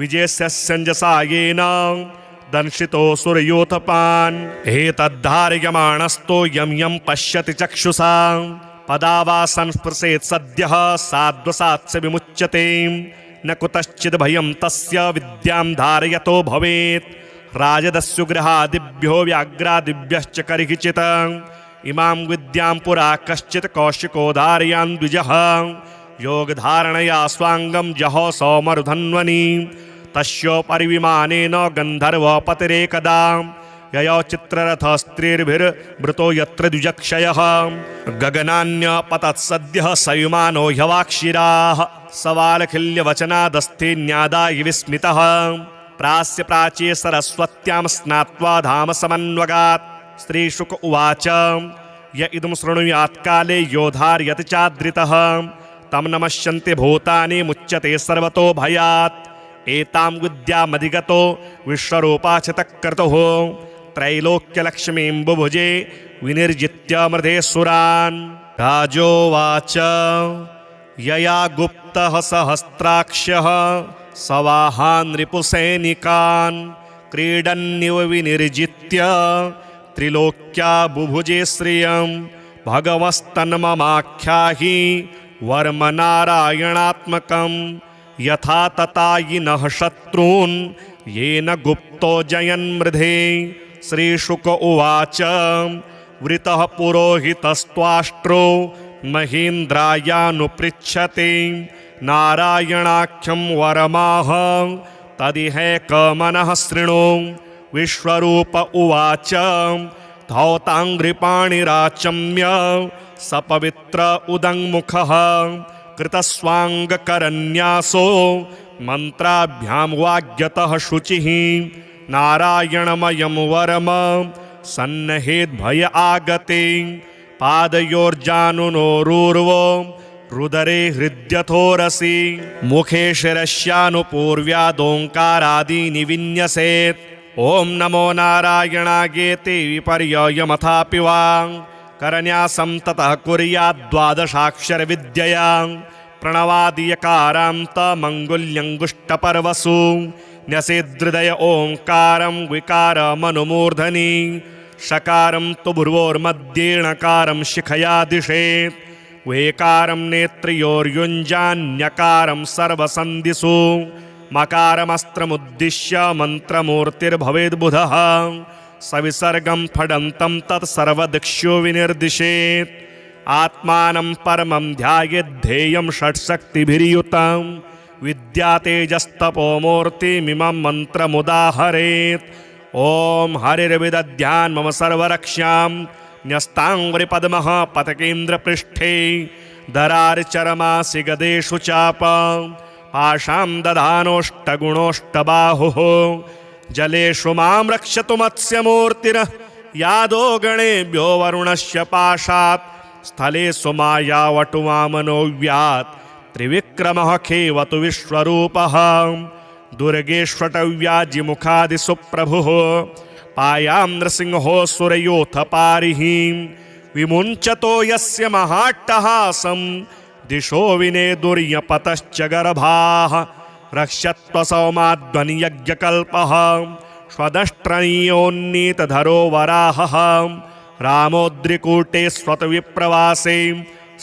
विजयस्यञ्जसा येन दंशितो सुरयोथपान् एतद्धारयमाणस्तो यं यं पश्यति चक्षुषा पदा वा संस्पृशेत् सद्यः साध्वसात्स्य विमुच्यते न कुतश्चिद् भयं तस्य विद्यां धारयतो भवेत् राजदस्युगृहादिभ्यो व्याघ्रादिभ्यश्च कर्हिचित् इमां विद्यां पुरा कश्चित् कौशिको धारयान् द्विजः योगधारणया स्वाङ्गं जहो सौमरुधन्वनि तस्योपरि विमानेन गन्धर्वपतिरेकदा ययो चित्ररथस्त्रीर्भिर्भृतो यत्र द्विजक्षयः गगनान्यपतत्सद्यः सयुमानो ह्यवाक्षिराः सवालखिल्यवचनादस्ते न्यादाय विस्मितः प्रास्य प्राच्ये सरस्वत्यां स्नात्वा धाम समन्वगात्। श्रीशुक उवाच य इदं शृणुयात् काले योधार्यति चाद्रितः तं नमस्यन्ति भूतानि मुच्यते सर्वतो भयात्। एतां विद्यामधिगतो विश्वरूपाचितः क्रतुः त्रैलोक्यलक्ष्मीं बुभुजे विनिर्जित्य मृधेसुरान्। राजोवाच यया गुप्तः सहस्राक्षः सवाहान् रिपुसैनिकान् क्रीडन्निव विनिर्जित्य त्रिलोक्या बुभुजे श्रियं भगवस्तन्ममाख्याहि वर्म नारायणात्मकं यथा ततायिनः शत्रून् येन गुप्तो जयन्मृधे। श्रीशुक उवाच वृतः पुरोहितस्त्वाष्ट्रो महीन्द्रायानुपृच्छते नारायणाख्यं वरमाह तदिहैकमनः शृणु। विश्वरूप उवाच धौताङ्घ्रिपाणिराचम्य सपवित्र उदङ्मुखः कृतस्वाङ्गकरन्यासो मन्त्राभ्यां वाग्यतः शुचिः नारायणमयं वरम सन्नहेद्भय आगते पादयोर्जानुनोरूर्वो रुदरे हृद्यथोरसि मुखे शिरस्यानुपूर्व्यादोङ्कारादीनि विन्यसेत्। ॐ नमो नारायणागेति विपर्ययमथापि वा करन्यासं ततः कुर्याद्द्वादशाक्षरविद्यया प्रणवादियकारान्तमङ्गुल्यङ्गुष्टपर्वसु न्यसेदृदय ओङ्कारं विकारमनुमूर्धनि षकारं तु भ्रुवोर्मध्येणकारं शिखया दिशेत् वेकारं नेत्रयोर्युञ्जान्यकारं सर्वसन्धिषु मकारमस्त्रमुद्दिश्य मन्त्रमूर्तिर्भवेद्बुधः सविसर्गं फडन्तं तत्सर्वदिक्षु विनिर्दिशेत्। आत्मानं परमं ध्यायेद्धेयं षट्शक्तिभिर्युतं विद्यातेजस्तपोमूर्तिमिमं मन्त्रमुदाहरेत्। ॐ हरिर्विदध्यान् मम सर्वरक्ष्यां न्यस्ताङ्घ्रिपद्मः पतकेन्द्रपृष्ठे दरार्चरमासि गदेषु चापं पाशां दधानोष्टगुणोष्टबाहुः जलेषु मां रक्षतु मत्स्यमूर्तिरः यादो गणेभ्यो वरुणस्य पाशात् स्थलेषु मायावटुवामनोऽव्यात् त्रिविक्रमः खेवतु विश्वरूपः दुर्गेष्वटव्याजिमुखादिषु प्रभुः पायां नृसिंहो सुरयोऽथ पारिः विमुञ्चतो यस्य महाट्टहासं दिशो विनेदुर्यपतश्च गर्भाः रक्षत्वसौमाध्वनियज्ञकल्पः स्वदष्ट्रणीयोन्नीतधरो वराहः रामोद्रिकूटे स्वतविप्रवासे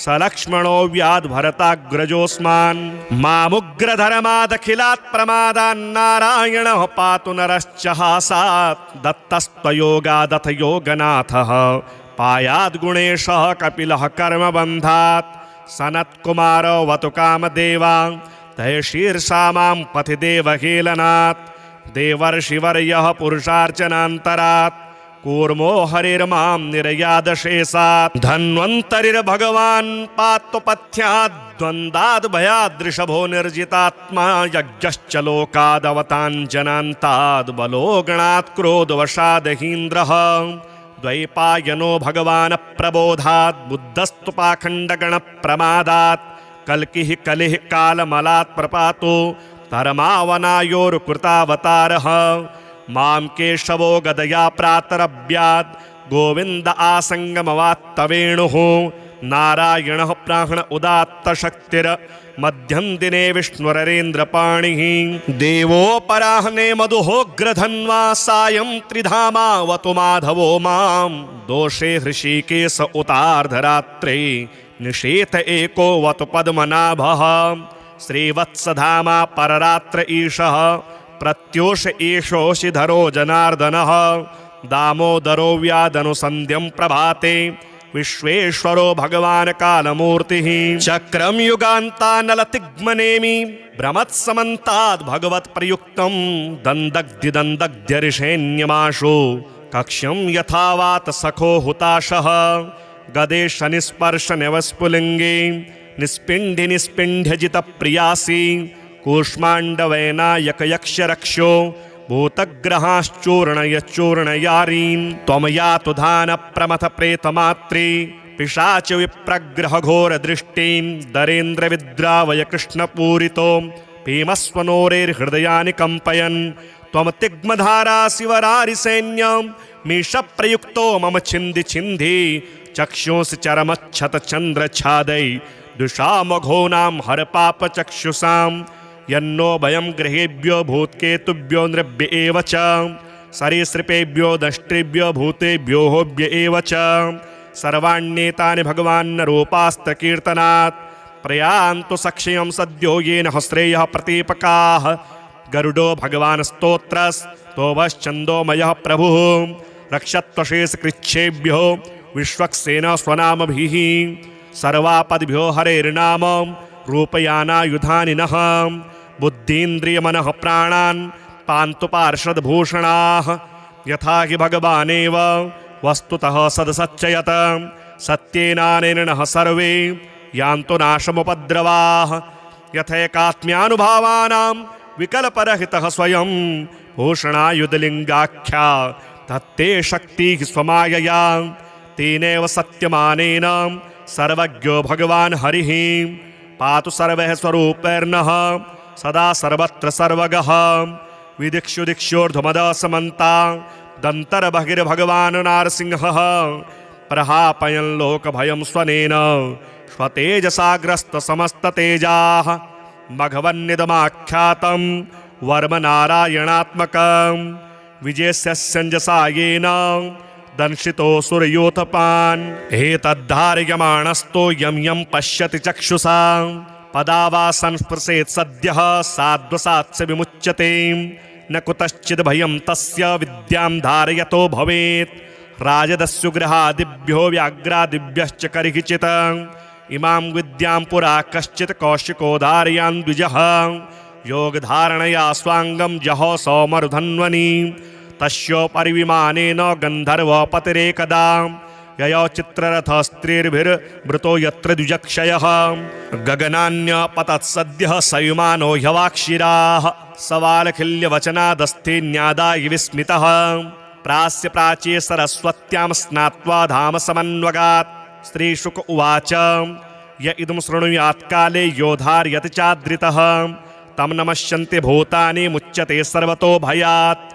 सलक्ष्मणो व्याद्भरताग्रजोऽस्मान् मामुग्रधर्मादखिलात् प्रमादान्नारायणः पातु नरश्च हासात् दत्तस्त्वयोगादथ योगनाथः पायाद्गुणेशः कपिलः कर्मबन्धात् सनत्कुमारो वतु कामदेवा तय शीर्षा मां पथि देवहेलनात् देवर्षिवर्यः पुरुषार्चनान्तरात् कूर्मो हरिर्मां निरयादशेषात् धन्वन्तरिर्भगवान् पात्वपथ्यात् द्वन्द्वाद्भयादृषभो निर्जितात्मा यज्ञश्च लोकादवताञ्जनान्ताद् बलो गणात् क्रोधवशादहीन्द्रः द्वैपायनो भगवान् प्रबोधात् बुद्धस्तु पाखण्डगणप्रमादात् कल्किः कलिः कालमलात् प्रपातो धर्मावनायोरुकृतावतारः मां केशवो गदया प्रातरभ्यात् गोविन्द आसङ्गमवात्तवेणुः नारायणः प्राण उदात्तशक्तिर् मध्यं दिने विष्णुररेन्द्रपाणिः देवोपराह्ने मधुहोग्रधन्वा सायं त्रिधामावतु माधवो मां दोषे हृषीकेश उतार्धरात्रे निषेथ एको वतु पद्मनाभः श्रीवत्सधामा पररात्र ईशः प्रत्योष एषोऽशिधरो जनार्दनः दामोदरो व्यादनुसन्ध्यं प्रभाते विश्वेश्वरो भगवान् कालमूर्तिः चक्रं युगान्तानलतिग्मनेमि भ्रमत्समन्ताद् भगवत्प्रयुक्तं दन्दग्ध्यऋषेण्यमाशो कक्ष्यं यथावात सखो हुताशः गदे शनिस्पर्श नवस्फुलिंगे निस्पिंडि निस्पिंड्यजित प्रियासी कूष्मांडवैनायक यक्ष रक्षो भूतग्रहाश्चूर्णयच्चूर्णयारीन् त्वं यातु धान प्रमथ प्रेतमात्रे पिशाच विप्रग्रह घोर दृष्टिं दरेन्द्र विद्रावय कृष्णपूरितो भीमस्वनोरेर्हृदयानि कंपयन् त्वं तिग्मधारा शिवरारि सैन्यं मीश प्रयुक्तो मम छिन्धि छिन्धि चक्षुंसि चरमच्छत चंद्र छादै दुषामघोनां हर पाप चक्षुषां यन्नो भयं गृहेभ्यो भूतकेतुभ्यो नृभ्य एव च सरीसृपेभ्यो दष्ट्रेभ्यो भूतेभ्यो होभ्य एव च सर्वाण्येतानि भगवान् रूपास्त्रकीर्तनात् प्रयान्तु सक्षयं सद्यो येन हस्रेयः प्रतीपकाः गरुडो भगवान् स्तोत्रस्तोभश्चन्दोमयः प्रभुः रक्षत्वशेषकृच्छेभ्यो विश्वक्सेन स्वनामभिः सर्वापद्भ्यो हरेर्नाम रूपयानायुधानि नः बुद्धीन्द्रियमनः प्राणान् पान्तु पार्षदभूषणाः यथा हि भगवानेव वस्तुतः सदसच्चयत सत्येनानेनः सर्वे यान्तु नाशमुपद्रवाः यथैकात्म्यानुभावानां विकल्परहितः स्वयं भूषणायुधलिङ्गाख्या तत्ते शक्तिः स्वमायया तेनैव सत्यमानेन सर्वज्ञो भगवान् हरिः पातु सर्वः स्वरूपैर्नः सदा सर्वत्र सर्वगः विदिक्षु दिक्षोर्ध्वमदसमन्ता दन्तर्बहिर्भगवान् नारसिंहः प्रहापयन् लोकभयं स्वनेन स्वतेजसाग्रस्तसमस्ततेजाः मघवन्निदमाख्यातं वर्मनारायणात्मकं विजयस्यञ्जसा येन दंशितो सुरयोतपान् एतद्धारयमाणस्तो यं यं पश्यति चक्षुषा पदा वा संस्पृशेत् सद्यः साध्वसात् स विमुच्यते न कुतश्चिद् भयं तस्य विद्यां धारयतो भवेत् राजदस्युग्रहादिभ्यो व्याघ्रादिभ्यश्च कर्हिचित् इमां विद्यां पुरा कश्चित् कौशिको धारयान् द्विजः योगधारणया स्वाङ्गं जहो सौमरुधन्वनि तस्योपरि विमानेन गन्धर्वपतिरेकदा ययो चित्ररथस्त्रीर्भिर्मृतो यत्र द्विजक्षयः गगनान्यपतत्सद्यः सयुमानो ह्यवाक्षिराः सवालखिल्यवचनादस्ते न्यादाय विस्मितः प्रास्य प्राच्ये सरस्वत्यां स्नात्वा धाम समन्वगात् श्रीशुक उवाच य इदं शृणुयात् काले योधार्यति चाद्रितः तं नमस्यन्ति भूतानि मुच्यते सर्वतो भयात्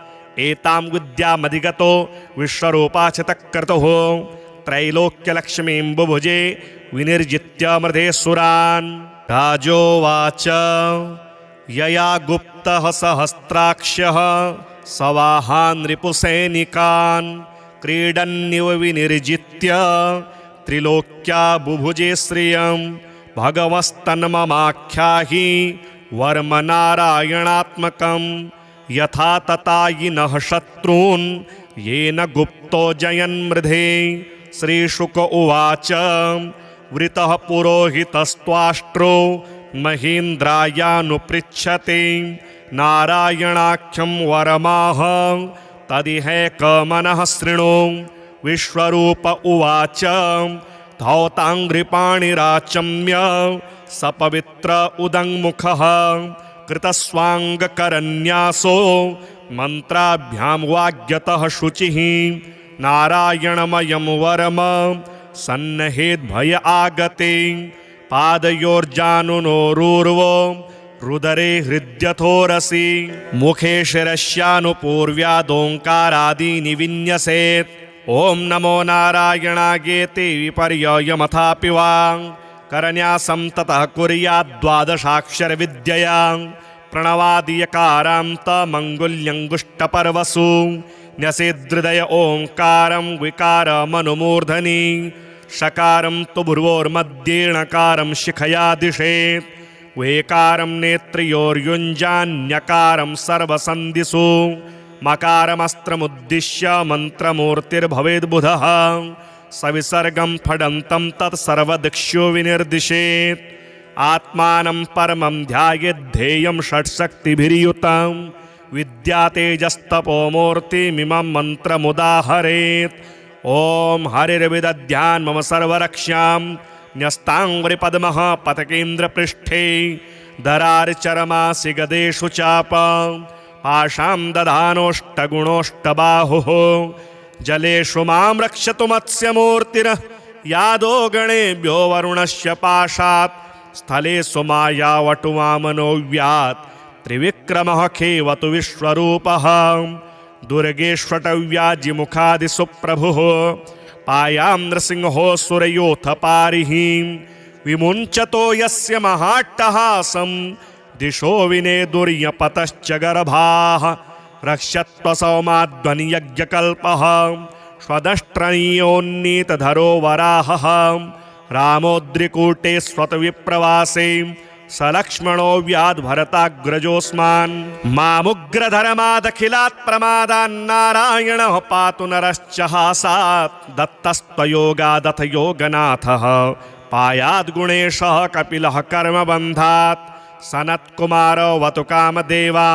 एतां विद्यामधिगतो विश्वरूपाचितक्रतुः त्रैलोक्यलक्ष्मीं बुभुजे विनिर्जित्य मृधेसुरान् राजोवाच यया गुप्तः सहस्राक्ष्यः सवाहान् रिपुसैनिकान् क्रीडन्निव विनिर्जित्य त्रिलोक्या बुभुजे श्रियं भगवस्तन्ममाख्याहि वर्मनारायणात्मकं यथा ततायिनः शत्रून् येन गुप्तो जयन्मृधे श्रीशुक उवाच वृतः पुरोहितस्त्वाष्ट्रो महीन्द्रायानुपृच्छते नारायणाख्यं वरमाह तदिहैकमनः शृणु विश्वरूप उवाच धौताङ्घ्रिपाणिराचम्य सपवित्र उदङ्मुखः कृतस्वाङ्गकरन्यासो मन्त्राभ्यां वाग्यतः शुचिः नारायणमयं वरम सन्नहेद्भय आगते पादयोर्जानुनोरूर्वो रुदरे हृद्यथोरसि मुखे शिरस्यानुपूर्व्यादोङ्कारादीनि विन्यसेत् ॐ नमो नारायणागेति विपर्ययमथापि वा करन्यासं ततः कुर्याद्द्वादशाक्षरविद्यया प्रणवादियकारान्तमङ्गुल्यङ्गुष्टपर्वसु न्यसेदृदय ओङ्कारं विकारमनुमूर्धनि षकारं तु भ्रुवोर्मध्येणकारं शिखया दिशेत् वेकारं नेत्र्योर्युञ्जान्यकारं सर्वसन्धिषु मकारमस्त्रमुद्दिश्य मन्त्रमूर्तिर्भवेद्बुधः सविसर्गं फडन्तं तत्सर्वदिक्षु विनिर्दिशेत् आत्मानं परमं ध्यायेद्धेयं षट्शक्तिभिर्युतं विद्यातेजस्तपोमूर्तिमिमं मन्त्रमुदाहरेत्। ॐ हरिर्विदध्यान् मम सर्वरक्ष्यां न्यस्ताङ्घ्रिपद्मः पतकेन्द्रपृष्ठे दरार्चरमासि गदेषु चापं पाशां दधानोष्टगुणोष्टबाहुः जलेषु मां रक्षतु मत्स्यमूर्तिरः यादो गणेभ्यो वरुणस्य पाशात् स्थलेषु मायावटु वामनोऽव्यात् त्रिविक्रमः खेवतु विश्वरूपः दुर्गेष्वटव्याजिमुखादिसुप्रभुः पायां नृसिंहो सुरयोऽथ पारिः विमुञ्चतो यस्य महाट्टहासं दिशो विनेदुर्यपतश्च गर्भाः रक्षत्वसौमाध्वनियज्ञकल्पः स्वदष्ट्रणीयोन्नीतधरो वराहः रामोद्रिकूटे स्वतविप्रवासे सलक्ष्मणो व्याद्भरताग्रजोऽस्मान् मामुग्रधर्मादखिलात् प्रमादान्नारायणः पातु नरश्च हासात् दत्तस्त्वयोगादथ योगनाथः पायाद्गुणेशः कपिलः कर्मबन्धात् सनत्कुमारो वतु कामदेवा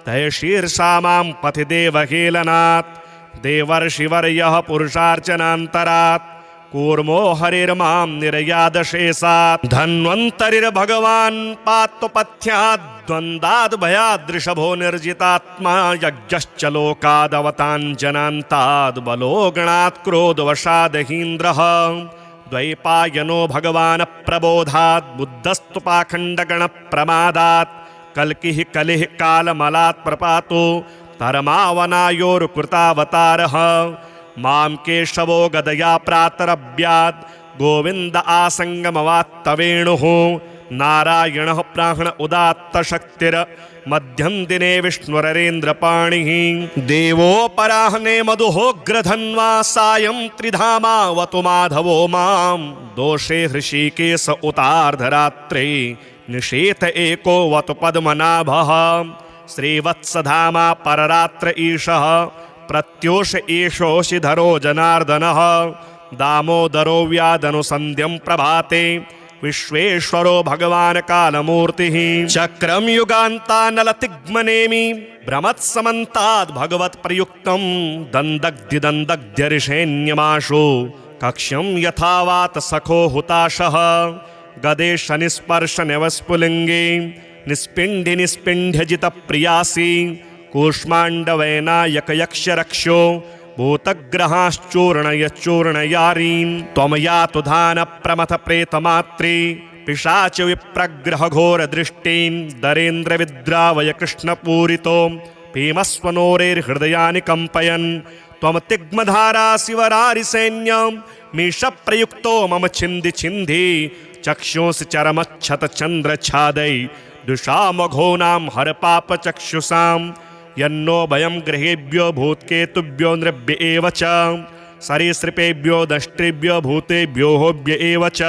तय शीर्षा मां पथि देवहेलनात् देवर्षिवर्यः पुरुषार्चनान्तरात् कूर्मो हरिर्मां निरयादशेषात् धन्वन्तरिर्भगवान् पात्वपथ्यात् द्वन्द्वाद् भयादृषभो निर्जितात्मा यज्ञश्च लोकादवताञ्जनान्ताद् बलो गणात् क्रोधवशादहीन्द्रः द्वैपायनो भगवान् प्रबोधात् बुद्धस्तु पाखण्डगणप्रमादात् कल्किः कलिः कालमलात् प्रपातो धर्मावनायोरुकृतावतारः मां केशवो गदया प्रातरभ्यात् गोविन्द आसङ्गमवात्तवेणुः नारायणः प्राण उदात्तशक्तिर् मध्यं दिने विष्णुररेन्द्रपाणिः देवोपराह्ने मधुहोग्रधन्वा सायं त्रिधामावतु माधवो मां दोषे हृषीकेश उतार्धरात्रे निषेथ एको वतु पद्मनाभः श्रीवत्सधामा पररात्र ईशः प्रत्योष एषोऽशिधरो जनार्दनः दामोदरो व्यादनुसन्ध्यं प्रभाते विश्वेश्वरो भगवान् कालमूर्तिः चक्रं युगान्तानलतिग्मनेमि भ्रमत्समन्ताद् भगवत्प्रयुक्तं दन्दग्ध्यरिषेण्यमाशु कक्ष्यं यथावात सखो हुताशः गदेश निस्पर्श नवस्फुलिङ्गे निस्पिण्डि निस्पिण्ड्यजितप्रियासि कूष्माण्डवैनायकयक्षरक्षो भूतग्रहाश्चूर्णयश्चूर्णयारीन् त्वं यातु धानप्रमथप्रेतमात्रे पिशाच विप्रग्रहघोरदृष्टीन् दरेन्द्रविद्रावय कृष्णपूरितो भीमस्वनोरेर्हृदयानि कम्पयन् त्वं तिग्मधारा शिवरारिसैन्यं मीशप्रयुक्तो मम छिन्दि छिन्धि चक्षुंसि चरमच्छतचन्द्रच्छादै दुषामघोनां हरपापचक्षुषां यन्नो भयं गृहेभ्यो भूत्केतुभ्यो नृभ्य एव च सरीसृपेभ्यो दष्ट्रेभ्यो भूतेभ्यो होभ्य एव च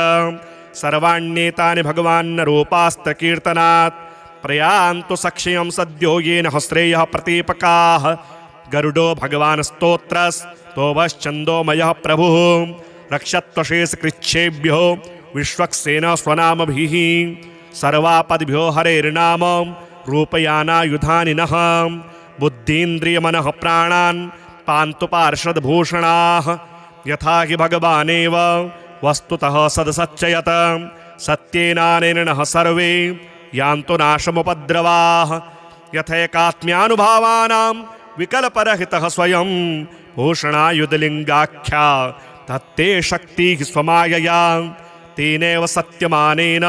सर्वाण्येतानि भगवान्नरूपास्त्रकीर्तनात् प्रयान्तु सक्षयं सद्यो येन हस्रेयः प्रतीपकाः गरुडो भगवान् स्तोत्रस्तोभश्चन्दोमयः प्रभुः रक्षत्वशेषकृच्छेभ्यो विश्वक्सेन स्वनामभिः सर्वापद्भ्यो हरेर्नाम रूपयानायुधानि नः बुद्धीन्द्रियमनः प्राणान् पान्तु पार्षदभूषणाः यथा हि भगवानेव वस्तुतः सदसच्चयत सत्येनानेनः सर्वे यान्तु नाशमुपद्रवाः यथैकात्म्यानुभावानां विकल्परहितः स्वयं भूषणायुधलिङ्गाख्या तत्ते शक्तिः स्वमायया तेनैव सत्यमानेन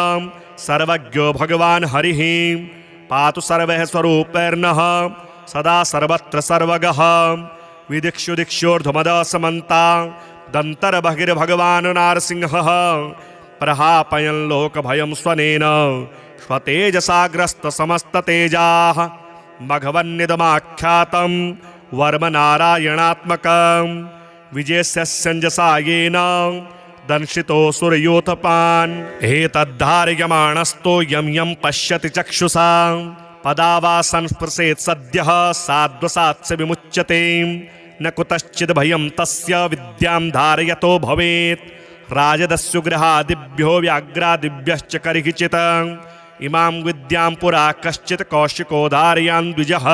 सर्वज्ञो भगवान् हरिः पातु सर्वः स्वरूपैर्नः सदा सर्वत्र सर्वगः विदिक्षु दिक्षोर्ध्वमदसमन्ता दन्तर्बहिर्भगवान् नारसिंहः प्रहापयन् लोकभयं स्वनेन स्वतेजसाग्रस्तसमस्ततेजाः मघवन्निदमाख्यातं वर्मनारायणात्मकं विजयस्यञ्जसा येन दंशितो सुरयोथपान् एतद्धारयमाणस्तो यं यं पश्यति चक्षुषा पदा वा संस्पृशेत् सद्यः साध्वसात्स्य विमुच्यते न कुतश्चिद् भयं तस्य विद्यां धारयतो भवेत् राजदस्युगृहादिभ्यो व्याघ्रादिभ्यश्च कर्हिचित् इमां विद्यां पुरा कश्चित् कौशिकोदारयान् द्विजः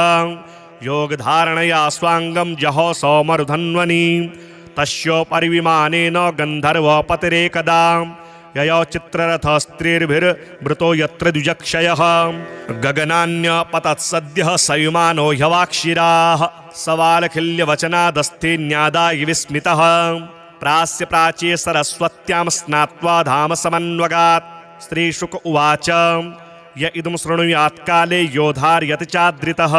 योगधारणया स्वाङ्गं जहो सौमरुधन्वनि तस्योपरि विमानेन गन्धर्वपतिरेकदा ययो चित्ररथस्त्रीर्भिर्मृतो यत्र द्विजक्षयः गगनान्यपतत्सद्यः सयुमानो ह्यवाक्षिराः सवालखिल्यवचनादस्ते न्यादाय विस्मितः प्रास्य प्राच्ये सरस्वत्यां स्नात्वा धाम समन्वगात् श्रीशुक उवाच य इदं शृणुयात् काले योधार्यति चाद्रितः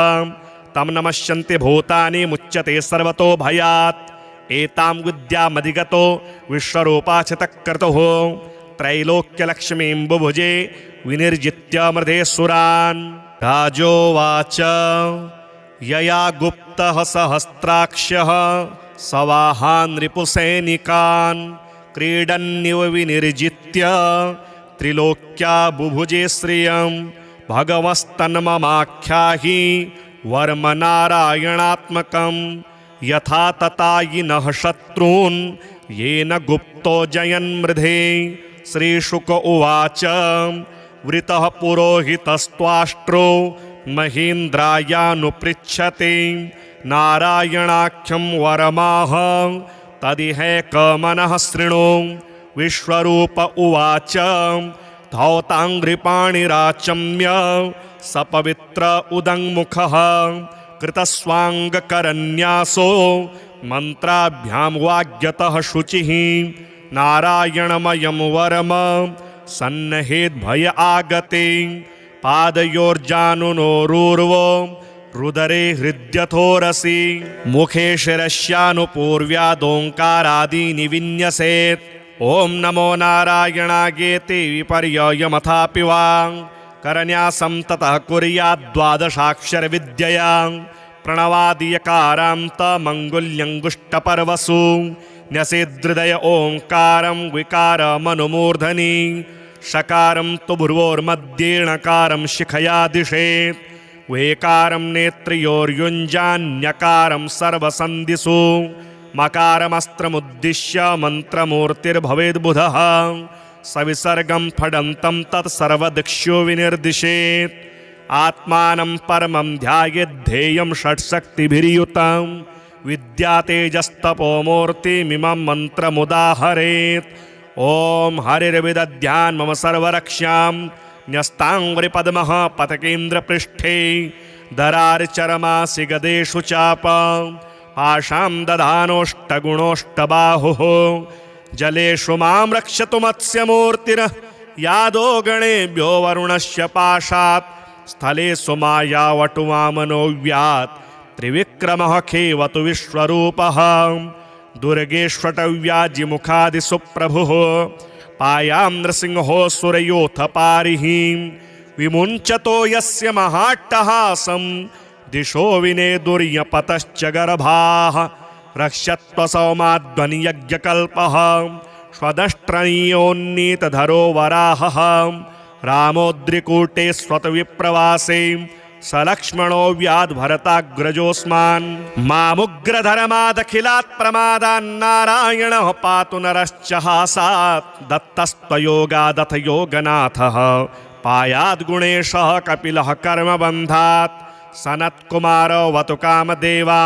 तं नमस्यन्ति भूतानि मुच्यते सर्वतो भयात् एतां विद्यामधिगतो विश्वरूपाचितक्रतुः त्रैलोक्यलक्ष्मीं बुभुजे विनिर्जित्य मृधेसुरान् राजोवाच यया गुप्तः सहस्राक्षः सवाहान् रिपुसैनिकान् क्रीडन्निव विनिर्जित्य त्रिलोक्या बुभुजे श्रियं भगवस्तन्ममाख्याहि वर्म नारायणात्मकं यथा ततायिनः शत्रून् येन गुप्तो जयन्मृधे श्रीशुक उवाच वृतः पुरोहितस्त्वाष्ट्रो महीन्द्रायानुपृच्छते नारायणाख्यं वरमाह तदिहैकमनः शृणु विश्वरूप उवाच धौताङ्घ्रिपाणिराचम्य सपवित्र उदङ्मुखः कृतस्वाङ्गकरन्यासो मन्त्राभ्यां वाग्यतः शुचिः नारायणमयं वरम सन्नहेद्भय आगते पादयोर्जानुनोरूर्वो रुदरे हृद्यथोरसि मुखे शिरस्यानुपूर्व्यादोङ्कारादीनि विन्यसेत् ॐ नमो नारायणागेति विपर्ययमथापि वा करन्यासं ततः कुर्याद्द्वादशाक्षरविद्यया प्रणवादियकारान्तमङ्गुल्यङ्गुष्टपर्वसु न्यसेदृदय ओङ्कारं विकारमनुमूर्धनि षकारं तु भ्रुवोर्मध्येणकारं शिखया दिशेत् वेकारं नेत्रियोर्युञ्जान्यकारं सर्वसन्धिषु मकारमस्त्रमुद्दिश्य मन्त्रमूर्तिर्भवेद्बुधः सविसर्गं फडन्तं तत्सर्वदिक्षु विनिर्दिशेत् आत्मानं परमं ध्यायेद्धेयं षट्शक्तिभिर्युतं विद्यातेजस्तपोमूर्तिमिमं मन्त्रमुदाहरेत् ॐ हरिर्विदध्यान् मम सर्वरक्ष्यां न्यस्ताङ्घ्रिपद्मः पतकेन्द्रपृष्ठे दरार्चरमासि गदेषु चापां पाशां दधानोष्टगुणोष्टबाहुः जलेषु मां रक्षतु मत्स्यमूर्तिर् यादो गणेभ्यो वरुणस्य पाशात् स्थलेषु मायावटु वामनोऽव्यात् त्रिविक्रमः खेवतु विश्वरूपः दुर्गेष्वटव्याजिमुखादिषु प्रभुः पायां नृसिंहो सुरयोऽथ पारिः विमुञ्चतो यस्य महाट्टहासं दिशो विनेदुर्यपतश्च गर्भाः रक्षत्वसौमाध्वनियज्ञकल्पः स्वदष्ट्रणीयोन्नीतधरो वराहः रामोद्रिकूटे स्वतविप्रवासे सलक्ष्मणो व्याद्भरताग्रजोऽस्मान् मामुग्रधर्मादखिलात् प्रमादान्नारायणः पातु नरश्च हासात् दत्तस्त्वयोगादथ योगनाथः पायाद्गुणेशः कपिलः कर्मबन्धात् सनत्कुमारो वतु कामदेवा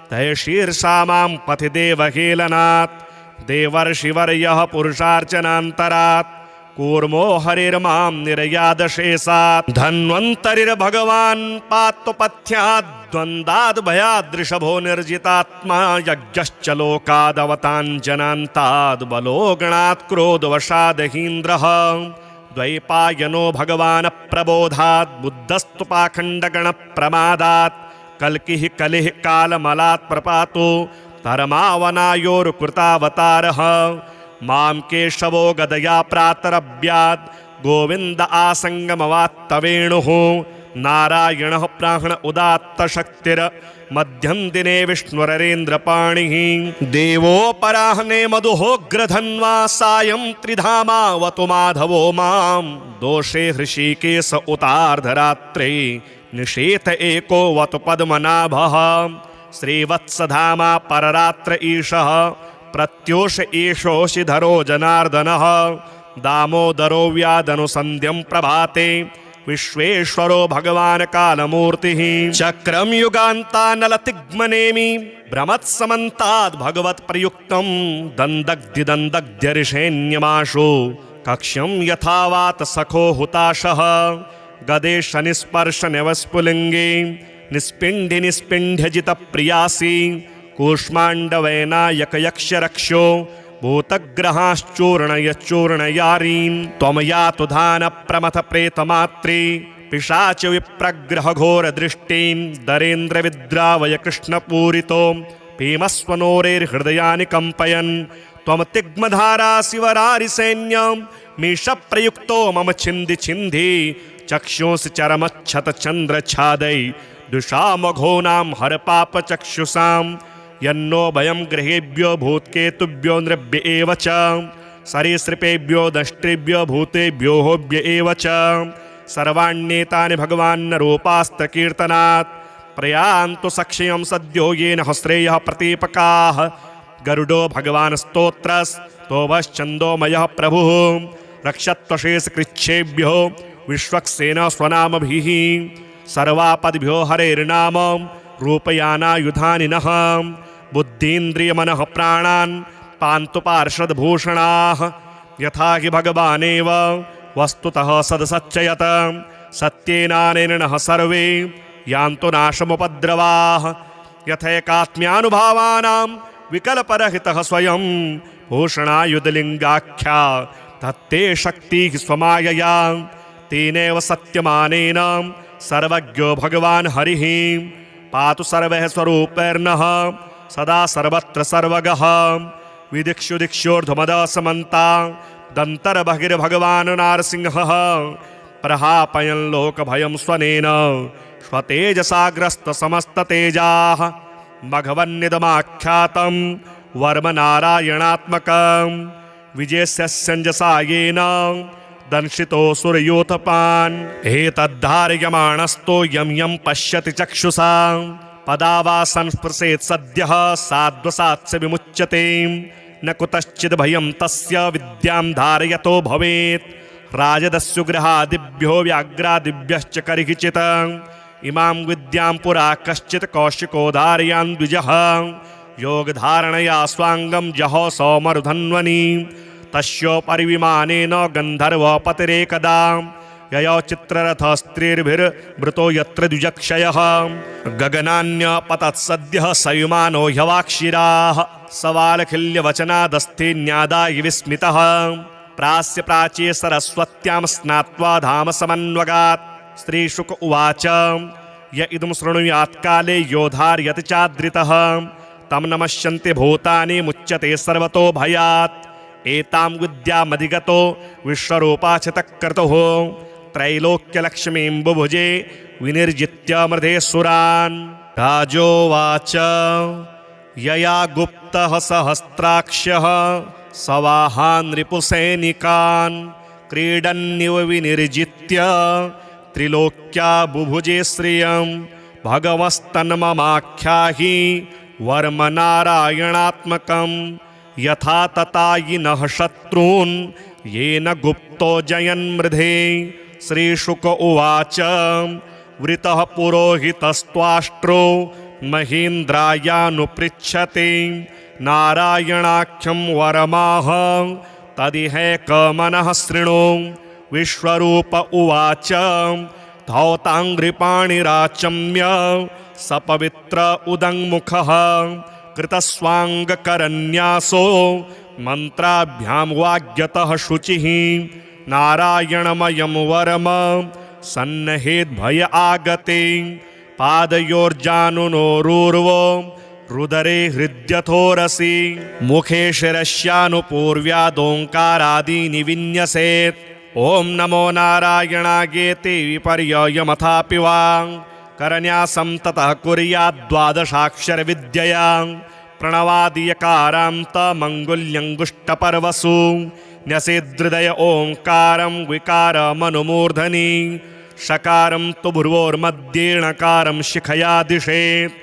तय शीर्षा मां पथि देवहेलनात् देवर्षिवर्यः पुरुषार्चनान्तरात् कूर्मो हरिर्मां निरयादशेषात् धन्वन्तरिर्भगवान् पातु पथ्यात् द्वन्द्वाद् भयादृषभो निर्जितात्मा यज्ञश्च लोकादवताञ्जनान्ताद् बलो गणात् क्रोधवशादहीन्द्रः द्वैपायनो भगवान् प्रबोधात् बुद्धस्तु पाखण्डगणप्रमादात् कल्किः कलिः कालमलात् प्रपातो धर्मावनायोरुकृतावतारः मां केशवो गदया प्रातरभ्यात् गोविन्द आसङ्गमवात्तवेणुः नारायणः प्राण उदात्तशक्तिर् मध्यं दिने विष्णुररेन्द्रपाणिः देवोपराह्ने मधुहोग्रधन्वा सायं त्रिधामावतु माधवो मां दोषे हृषीकेश उतार्धरात्रे निषेथ एको वतु पद्मनाभः श्रीवत्सधामा पररात्र ईशः प्रत्योष ईशोषिधरो जनार्दनः दामोदरो व्यादनुसन्ध्यं प्रभाते विश्वेश्वरो भगवान् कालमूर्तिः चक्रं युगान्तानलतिग्मनेमि भ्रमत्समन्ताद् भगवत्प्रयुक्तं दन्दग्धिदन्दग्ध्यर्षेण्यमाशो कक्ष्यं यथावात सखो हुताशः गदेश निस्पर्श नवस्फुलिङ्गे निस्पिण्डि निस्पिण्ड्यजितप्रियासि कूष्माण्डवैनायकयक्षरक्षो भूतग्रहाश्चूर्णयश्चूर्णयारीन् त्वं यातु धानप्रमथप्रेतमात्रे पिशाच विप्रग्रहघोरदृष्टिं दरेन्द्रविद्रावय कृष्णपूरितो भीमस्वनोरेर्हृदयानि कम्पयन् त्वं तिग्मधारा शिवरारिसैन्यं मीशप्रयुक्तो मम छिन्धि छिन्धि चक्षुंसि चरमच्छतचन्द्रच्छादै दुषामघोनां हरपापचक्षुषां यन्नो भयं गृहेभ्यो भूत्केतुभ्यो नृभ्य एव च सरीसृपेभ्यो दष्ट्रेभ्यो भूतेभ्यो होभ्य एव च सर्वाण्येतानि भगवान्नरूपास्तकीर्तनात् प्रयान्तु सक्षयं सद्यो येन हस्रेयः प्रतीपकाः गरुडो भगवान् स्तोत्रस्तोभश्चन्दोमयः प्रभुः रक्षत्वशेषकृच्छेभ्यो विश्वक्सेन स्वनामभिः सर्वापद्भ्यो हरेर्नाम रूपयानायुधानि नः बुद्धीन्द्रियमनः प्राणान् पान्तु पार्षदभूषणाः यथा हि भगवानेव वस्तुतः सदसच्चयत सत्येनानेन सर्वे यान्तु नाशमुपद्रवाः यथैकात्म्यानुभावानां विकल्परहितः स्वयं भूषणायुधलिङ्गाख्या तत्ते शक्तिः स्वमायया तेनैव सत्यमानेन सर्वज्ञो भगवान् हरिः पातु सर्वः स्वरूपैर्नः सदा सर्वत्र सर्वगः विदिक्षु दिक्षोर्ध्वमदसमन्ता दन्तर्बहिर्भगवान् नारसिंहः प्रहापयन् लोकभयं स्वनेन स्वतेजसाग्रस्तसमस्ततेजाः मघवन्निदमाख्यातं वर्मनारायणात्मकं विजयस्यञ्जसा येन दंशितो सुरयोथपान् एतद्धारयमाणस्तो यं यं पश्यति चक्षुषा पदा संस्पृशेत् सद्यः साध्वसात्स विमुच्यते न कुतश्चिद् भयं तस्य विद्यां धारयतो भवेत् राजदस्युगृहादिभ्यो व्याघ्रादिभ्यश्च कर्हिचित् इमां विद्यां पुरा कश्चित् कौशिको धारयान् द्विजः योगधारणया स्वाङ्गं जहो सौमरुधन्वनि तस्योपरिविमानेन गन्धर्वपतिरेकदा ययो चित्ररथस्त्रीर्भिर्मृतो यत्र द्विजक्षयः गगनान्यपतत्सद्यः सयुमानो ह्यवाक्षिराः सवालखिल्यवचनादस्ते न्यादाय विस्मितः प्रास्य प्राच्ये सरस्वत्यां स्नात्वा धाम समन्वगात् श्रीशुक उवाच य इदं शृणुयात् काले योधार्यति चाद्रितः तं नमस्यन्ति भूतानि मुच्यते सर्वतो भयात् एतां विद्यामधिगतो विश्वरूपाचितक्रतुः त्रैलोक्यलक्ष्मीं बुभुजे विनिर्जित्य मृधेसुरान् राजोवाच यया गुप्तः सहस्राक्षः सवाहान् रिपुसैनिकान् क्रीडन्निव विनिर्जित्य त्रिलोक्या बुभुजे श्रियं भगवस्तन्ममाख्याहि वर्मनारायणात्मकं यथा ततायिनः शत्रून् येन गुप्तो जयन्मृधे श्रीशुक उवाच वृतः पुरोहितस्त्वाष्ट्रो महीन्द्रायानुपृच्छते नारायणाख्यं वरमाह तदिहैकमनः शृणु विश्वरूप उवाच धौताङ्घ्रिपाणिराचम्य सपवित्र उदङ्मुखः कृतस्वाङ्गकरन्यासो मन्त्राभ्यां वाग्यतः शुचिः नारायणमयं वरम सन्नहेद्भय आगते पादयोर्जानुनोरूर्वो रुदरे हृद्यथोरसि मुखे शिरस्यानुपूर्व्यादोङ्कारादीनि विन्यसेत् ॐ नमो नारायणागेति विपर्ययमथापि वा करन्यासं ततः कुर्याद्द्वादशाक्षरविद्यया प्रणवादियकारान्तमङ्गुल्यङ्गुष्टपर्वसु न्यसेदृदय ओङ्कारं विकारमनुमूर्धनि षकारं तु भ्रुवोर्मध्येणकारं शिखया दिशेत्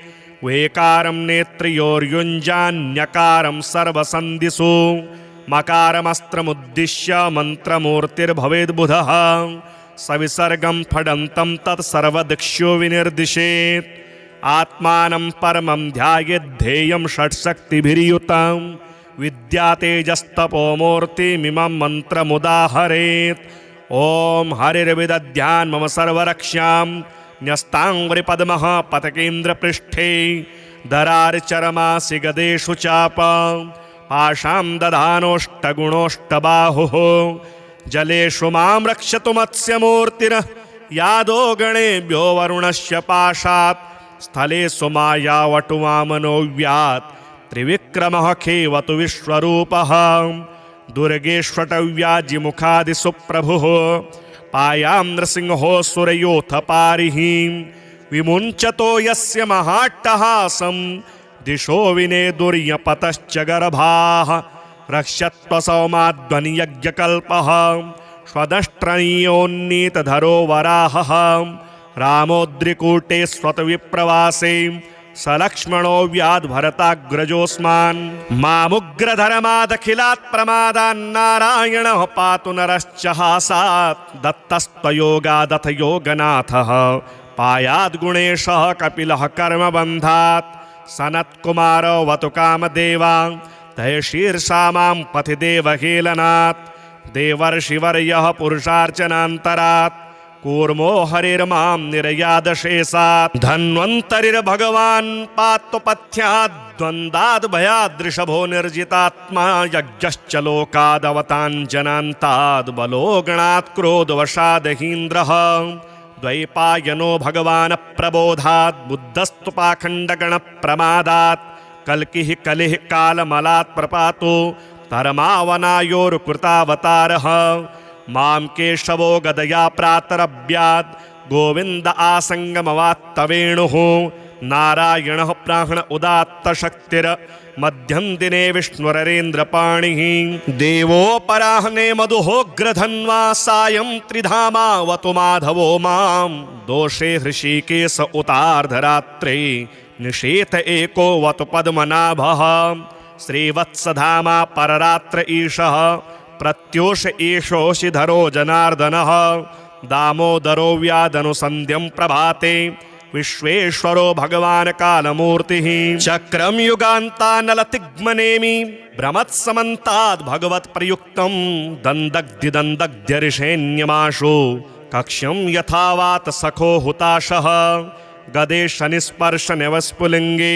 वेकारं नेत्र्योर्युञ्जान्यकारं सर्वसन्धिषु मकारमस्त्रमुद्दिश्य मन्त्रमूर्तिर्भवेद्बुधः सविसर्गं फडन्तं तत्सर्वदिक्षो विनिर्दिशेत् आत्मानं परमं ध्यायेद्धेयं षट्शक्तिभिर्युतं विद्या तेजस्तपोमूर्तिमिमं मन्त्रमुदाहरेत् ॐ हरिर्विदध्यान् मम सर्वरक्ष्यां न्यस्ताङ्घ्रिपद्मः पतकेन्द्रपृष्ठे दरार्चरमासि गदेषु चाप पाशां दधानोष्टगुणोष्टबाहुः जलेषु मां रक्षतु मत्स्यमूर्तिर् यादो गणेभ्यो वरुणस्य पाशात् स्थलेषु मायावटु वामनोऽव्यात् त्रिविक्रमः खेवतु विश्वरूपः दुर्गेष्वटव्याजिमुखादिसुप्रभुः पायां नृसिंहो सुरयोऽथ पारिः विमुञ्चतो यस्य महाट्टहासं दिशो विनेदुर्यपतश्च गर्भाः रक्षत्वसौमाध्वनियज्ञकल्पः स्वदष्ट्रणीयोन्नीतधरो वराहः रामोद्रिकूटे स्वतविप्रवासे सलक्ष्मणो व्याद्भरताग्रजोऽस्मान् मामुग्रधर्मादखिलात् प्रमादान्नारायणः पातु नरश्च हासात् दत्तस्त्वयोगादथ योगनाथः पायाद्गुणेशः कपिलः कर्मबन्धात् सनत्कुमारो वतु कामदेवा तय शीर्षा मां पथि देवहेलनात् देवर्षिवर्यः पुरुषार्चनान्तरात् कूर्मो हरिर्मां निर्यादशेषात् धन्वन्तरिर्भगवान् पात्वपथ्यात् द्वन्द्वाद् भयादृषभो निर्जितात्मा यज्ञश्च लोकादवताञ्जनान्ताद् बलोगणात् क्रोधवशादहीन्द्रः द्वैपायनो भगवान् प्रबोधात् बुद्धस्तु पाखण्डगणप्रमादात् कल्किः कलिः कालमलात् प्रपातो धर्मावनायोरुकृतावतारः मां केशवो गदया प्रातरभ्यात् गोविन्द आसङ्गमवात्तवेणुः नारायणः प्राण उदात्तशक्तिर् मध्यं दिने विष्णुररेन्द्रपाणिः देवोपराह्ने मधुहोग्रधन्वा सायं त्रिधामावतु माधवो मां दोषे हृषीकेश उतार्धरात्रे निषेथ एको वतु पद्मनाभः श्रीवत्सधामा पररात्र ईशः प्रत्योष एषोऽशिधरो जनार्दनः दामोदरो व्यादनुसन्ध्यं प्रभाते विश्वेश्वरो भगवान् कालमूर्तिः चक्रं युगान्तानलतिग्मनेमि भ्रमत्समन्ताद् भगवत्प्रयुक्तं दन्दग्ध्यरिषेण्यमाशु कक्ष्यं यथावात् सखो हुताशः गदे शनिस्पर्शनवस्फुलिङ्गे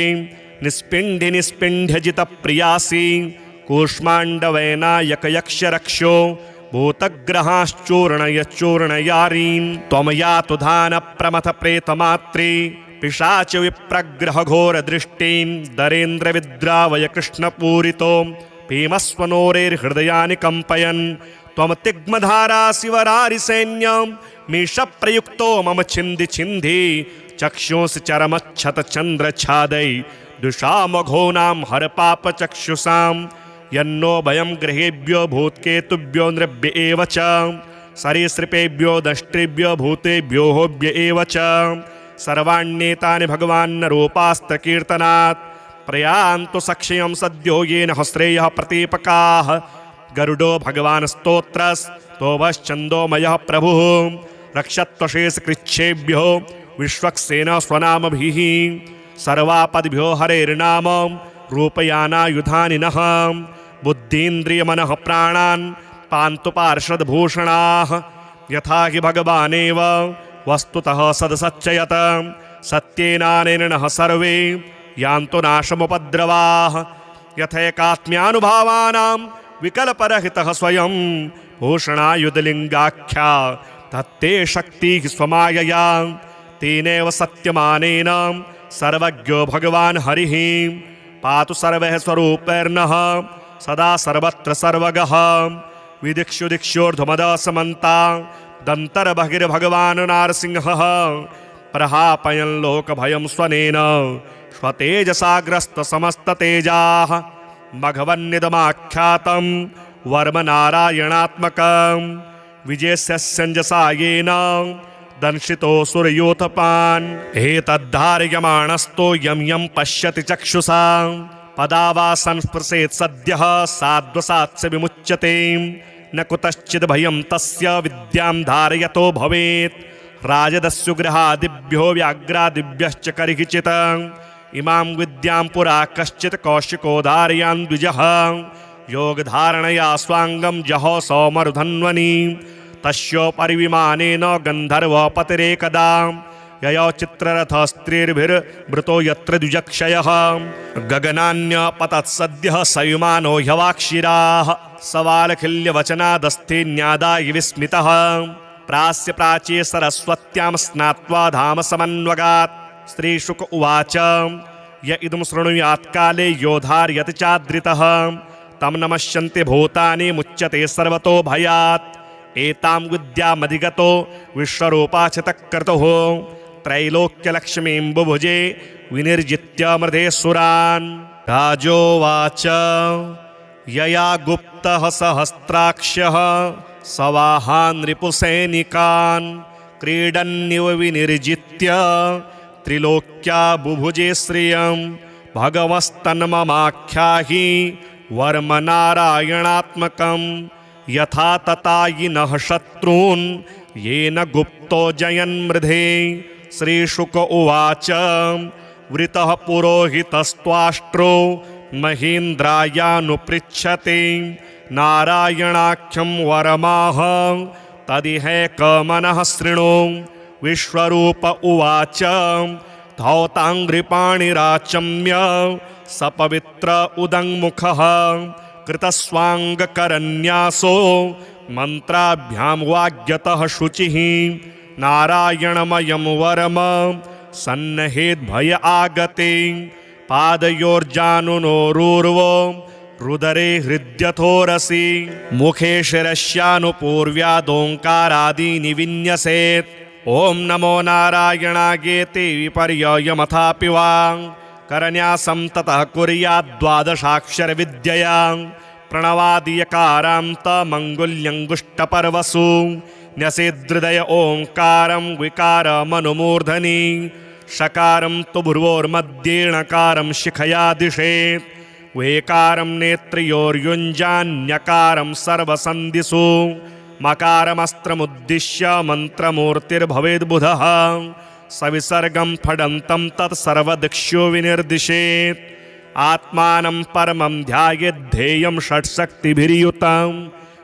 निस्पिण्डि निस्पिण्ड्यजितप्रियासि कूष्माण्डवैनायकयक्षरक्षो भूतग्रहाश्चूर्णयश्चूर्णयारीन् त्वं यातु धानप्रमथप्रेतमात्रे पिशाच विप्रग्रहघोरदृष्टीन् दरेन्द्रविद्रावय कृष्णपूरितो भीमस्वनोरेर्हृदयानि कम्पयन् त्वं तिग्मधारा शिवरारिसैन्यं मीशप्रयुक्तो मम छिन्दि छिन्धि चक्षुंसि चरमच्छतचन्द्रच्छादै दुषामघोनां हरपापचक्षुषां यन्नो भयं गृहेभ्यो भूत्केतुभ्यो नृभ्य एव च सरीसृपेभ्यो दष्ट्रेभ्यो भूतेभ्यो होभ्य एव च सर्वाण्येतानि भगवान्नरूपास्त्रकीर्तनात् प्रयान्तु सक्षयं सद्यो येन हस्रेयः प्रतीपकाः गरुडो भगवान् स्तोत्रस्तोभश्चन्दोमयः प्रभुः रक्षत्वशेषकृच्छेभ्यो विश्वक्सेन स्वनामभिः सर्वापद्भ्यो हरेर्नाम रूपयानायुधानि नः बुद्धीन्द्रियमनः प्राणान् पान्तु पार्षदभूषणाः यथा हि भगवानेव वस्तुतः सदसच्चयत सत्येनानेनः सर्वे यान्तु नाशमुपद्रवाः यथैकात्म्यानुभावानां विकल्परहितः स्वयं भूषणायुधलिङ्गाख्या तत्ते शक्तिः स्वमायया तेनैव सत्यमानेन सर्वज्ञो भगवान् हरिः पातु सर्वः स्वरूपैर्नः सदा सर्वत्र सर्वगः विदिक्षु दिक्षोर्ध्वमदसमन्ता दन्तर्बहिर्भगवान् नारसिंहः प्रहापयन् लोकभयं स्वनेन स्वतेजसाग्रस्तसमस्ततेजाः मघवन्निदमाख्यातं वर्मनारायणात्मकं विजयस्यञ्जसा येन दंशितो सुरयोथपान् एतद्धारयमाणस्तो यं यं पश्यति चक्षुषा पदा वा संस्पृशेत् सद्यः साद्वसात् स विमुच्यते न कुतश्चिद् भयं तस्य विद्यां धारयतो भवेत् राजदस्युगृहादिभ्यो व्याघ्रादिभ्यश्च कर्हिचित् इमां विद्यां पुरा कश्चित् कौशिको धारयान् द्विजः योगधारणया स्वाङ्गं जहो सौमरुधन्वनि तस्योपरि विमानेन गन्धर्वपतिरेकदा ययो चित्ररथस्त्रीर्भिर्भृतो यत्र द्विजक्षयः गगनान्यपतत्सद्यः सयुमानो ह्यवाक्षिराः सवालखिल्यवचनादस्तेन्यादाय विस्मितः प्रास्य प्राच्ये सरस्वत्यां स्नात्वा धाम समन्वगात् श्रीशुक उवाच य इदं शृणुयात् काले योधार्यति चाद्रितः तं नमस्यन्ति भूतानि मुच्यते सर्वतो भयात् एतां विद्यामधिगतो विश्वरूपाचितः क्रतुः त्रैलोक्यलक्ष्मीं बुभुजे विनिर्जित्य मृधेसुरान् राजोवाच यया गुप्तः सहस्राक्षः सवाहान् रिपुसैनिकान् क्रीडन्निव विनिर्जित्य त्रिलोक्या बुभुजे श्रियं भगवस्तन्ममाख्याहि वर्म नारायणात्मकं यथा ततायिनः शत्रून् येन गुप्तो जयन्मृधे श्रीशुक उवाच वृतः पुरोहितस्त्वाष्ट्रो महीन्द्रायानुपृच्छते नारायणाख्यं वरमाह तदिहैकमनः शृणु विश्वरूप उवाच धौताङ्घ्रिपाणिराचम्य सपवित्र उदङ्मुखः कृतस्वाङ्गकरन्यासो मन्त्राभ्यां वाग्यतः शुचिः नारायणमयं वरम सन्नहेद्भय आगते पादयोर्जानुनोरूर्वो रुदरे हृद्यथोरसि मुखे शिरस्यानुपूर्व्यादोङ्कारादीनि विन्यसेत् ॐ नमो नारायणागेति विपर्ययमथापि वा करन्यासं ततः कुर्याद्द्वादशाक्षरविद्यया प्रणवादियकारां तमङ्गुल्यङ्गुष्टपर्वसु न्यसेदृदय ओङ्कारं विकारमनुमूर्धनि षकारं तु भ्रुवोर्मध्येणकारं शिखया दिशेत् वेकारं नेत्रयोर्युञ्जान्यकारं सर्वसन्धिषु मकारमस्त्रमुद्दिश्य मन्त्रमूर्तिर्भवेद्बुधः सविसर्गं फडन्तं तत्सर्वदिक्षु विनिर्दिशेत् आत्मानं परमं ध्यायेद्धेयं षट्शक्तिभिर्युतं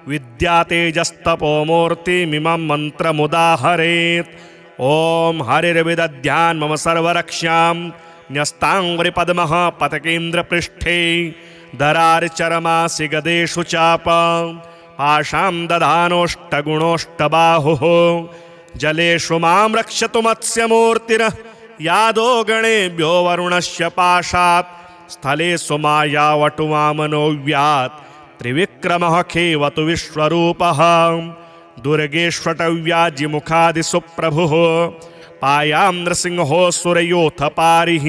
विद्यातेजस्तपोमूर्तिमिमं मन्त्रमुदाहरेत् ॐ हरिर्विदध्यान् मम सर्वरक्ष्यां न्यस्ताङ्घ्रिपद्मः पतकेन्द्रपृष्ठे दरार्चरमासि गदेषु चाप पाशां दधानोष्टगुणोष्टबाहुः जलेषु मां रक्षतु मत्स्यमूर्तिरः यादो गणेभ्यो वरुणस्य पाशात् स्थलेषु मायावटु वामनोऽव्यात् त्रिविक्रमः खेवतु विश्वरूपः दुर्गेष्वटव्याजिमुखादिषु प्रभुः पायां नृसिंहो सुरयोऽथ पारिः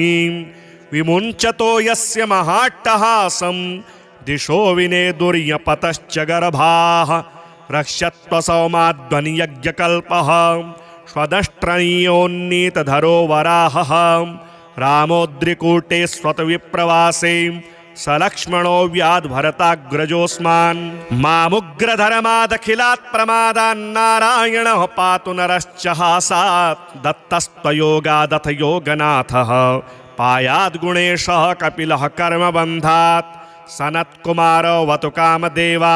विमुञ्चतो यस्य महाट्टहासं दिशो विनेदुर्यपतश्च गर्भाः रक्षत्वसौमाध्वनियज्ञकल्पः स्वदष्ट्रणीयोन्नीतधरो वराहः रामोद्रिकूटे स्वतविप्रवासे सलक्ष्मणो व्याद्भरताग्रजोऽस्मान् मामुग्रधर्मादखिलात् प्रमादान्नारायणः पातु नरश्च हासात् दत्तस्त्वयोगादथ योगनाथः पायाद्गुणेशः कपिलः कर्मबन्धात् सनत्कुमारो वतु कामदेवा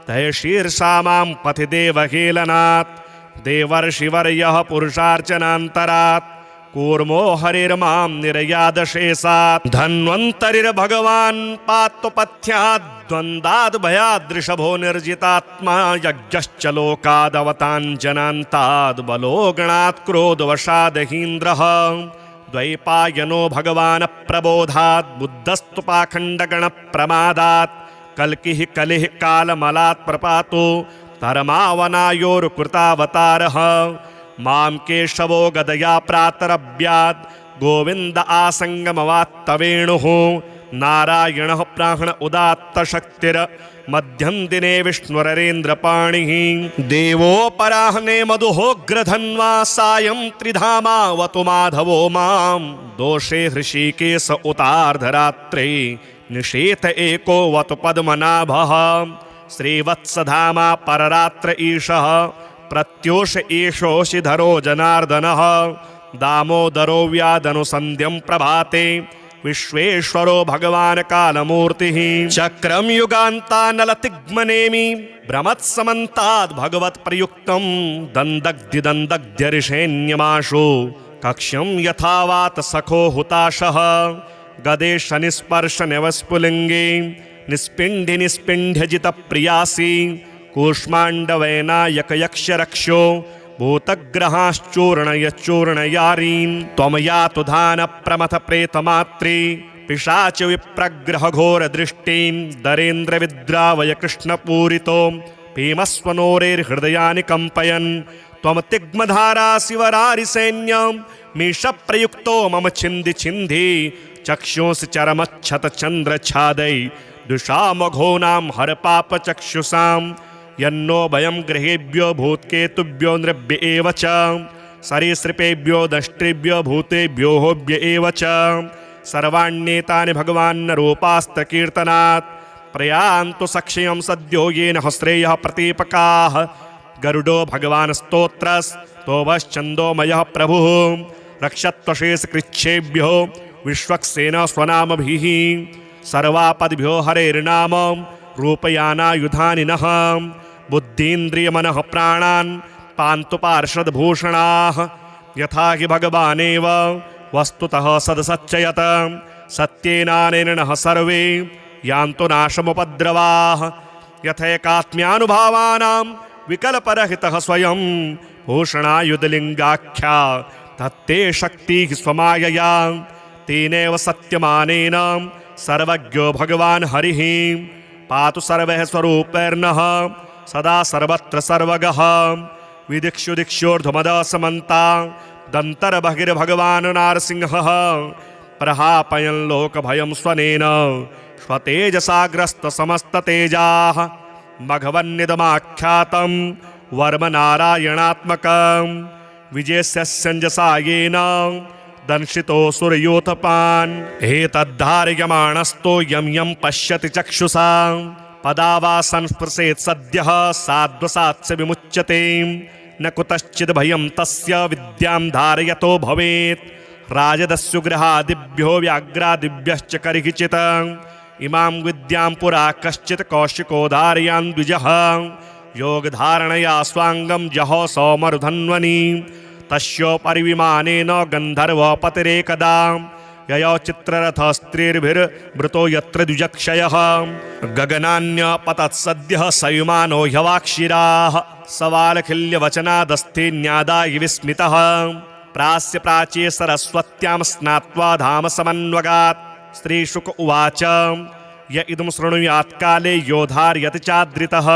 तय शीर्षा मां पथि देवहेलनात् देवर्षिवर्यः पुरुषार्चनान्तरात् कूर्मो हरिर्मां निरयादशेषात् धन्वन्तरिर्भगवान् पातु पथ्यात् द्वन्द्वाद्भयादृषभो निर्जितात्मा यज्ञश्च लोकादवताञ्जनान्ताद् बलोगणात् क्रोधवशादहीन्द्रः द्वैपायनो भगवान् प्रबोधात् बुद्धस्तु पाखण्डगणप्रमादात् कल्किः कलिः कालमलात् प्रपातो धर्मावनायोरुकृतावतारः मां केशवो गदया प्रातरभ्यात् गोविन्द आसङ्गमवात्तवेणुः नारायणः प्राण उदात्तशक्तिर मध्यं दिने विष्णुररेन्द्रपाणिः देवोपराह्ने मधुहोग्रधन्वा सायं त्रिधामावतु माधवो मां दोषे हृषीकेश उतार्धरात्रे निषेथ एको वतु पद्मनाभः श्रीवत्सधामा पररात्र ईशः प्रत्योष एषोऽशिधरो जनार्दनः दामोदरो व्यादनुसन्ध्यं प्रभाते विश्वेश्वरो भगवान् कालमूर्तिः चक्रं युगान्तानलतिग्मनेमि भ्रमत्समन्ताद् भगवत्प्रयुक्तं दन्दग्ध्यऋषेण्यमाशु कक्ष्यं यथावात सखो हुताशः गदेश निस्पर्श नवस्फुलिङ्गे निस्पिण्डि निस्पिण्ड्यजितप्रियासि कूष्माण्डवैनायकयक्षरक्षो भूतग्रहाश्चूर्णयश्चूर्णयारीन् त्वं यातु धानप्रमथप्रेतमात्रे पिशाच विप्रग्रहघोरदृष्टीन् दरेन्द्रविद्रावय कृष्णपूरितो भीमस्वनोरेर्हृदयानि कम्पयन् त्वं तिग्मधारा शिवरारिसैन्यं मीशप्रयुक्तो मम छिन्दि छिन्धि चक्षुंसि चरमच्छतचन्द्रच्छादै दुषामघोनां हरपापचक्षुषां यन्नो भयं गृहेभ्यो भूत्केतुभ्यो नृभ्य एव च सरीसृपेभ्यो दष्ट्रेभ्यो भूतेभ्यो होभ्य एव च सर्वाण्येतानि भगवान्नरूपास्त्रकीर्तनात् प्रयान्तु सक्षयं सद्यो येन हस्रेयः प्रतीपकाः गरुडो भगवान् स्तोत्रस्तोभश्चन्दोमयः प्रभुः रक्षत्वशेषकृच्छेभ्यो विश्वक्सेन स्वनामभिः सर्वापद्भ्यो हरेर्नाम रूपयानायुधानि नः बुद्धीन्द्रियमनः प्राणान् पान्तु पार्षदभूषणाः यथा हि भगवानेव वस्तुतः सदसच्चयत सत्येनानेन नः सर्वे यान्तु नाशमुपद्रवाः यथैकात्म्यानुभावानां विकल्परहितः स्वयं भूषणायुधलिङ्गाख्या तत्ते शक्तिः स्वमायया तेनैव सत्यमानेन सर्वज्ञो भगवान् हरिः पातु सर्वः स्वरूपैर्नः सदा सर्वत्र सर्वगः विदिक्षु दिक्षोर्ध्वमदसमन्ता दन्तर्बहिर्भगवान् नारसिंहः प्रहापयन् लोकभयं स्वनेन स्वतेजसाग्रस्तसमस्ततेजाः मघवन्निदमाख्यातं वर्मनारायणात्मकं विजयस्यञ्जसा येन दंशितो सुरयोतपान् एतद्धारयमाणस्तो यं यं पश्यति चक्षुषा पदा वा संस्पृशेत् सद्यः साध्वसात्स विमुच्यते न कुतश्चिद् भयं तस्य विद्यां धारयतो भवेत् राजदस्युगृहादिभ्यो व्याघ्रादिभ्यश्च कर्हिचित् इमां विद्यां पुरा कश्चित् कौशिको धारयान् द्विजः योगधारणया स्वाङ्गं जहो सौमरुधन्वनि तस्योपरि विमानेन गन्धर्वपतिरेकदा ययो चित्ररथस्त्रीर्भिर्भृतो यत्र द्विजक्षयः गगनान्यपतत्सद्यः सयुमानो ह्यवाक्षिराः सवालखिल्यवचनादस्ते न्यादाय विस्मितः प्रास्य प्राच्ये सरस्वत्यां स्नात्वा धाम समन्वगात् श्रीशुक उवाच य इदं शृणुयात्काले यो धारयति चादृतः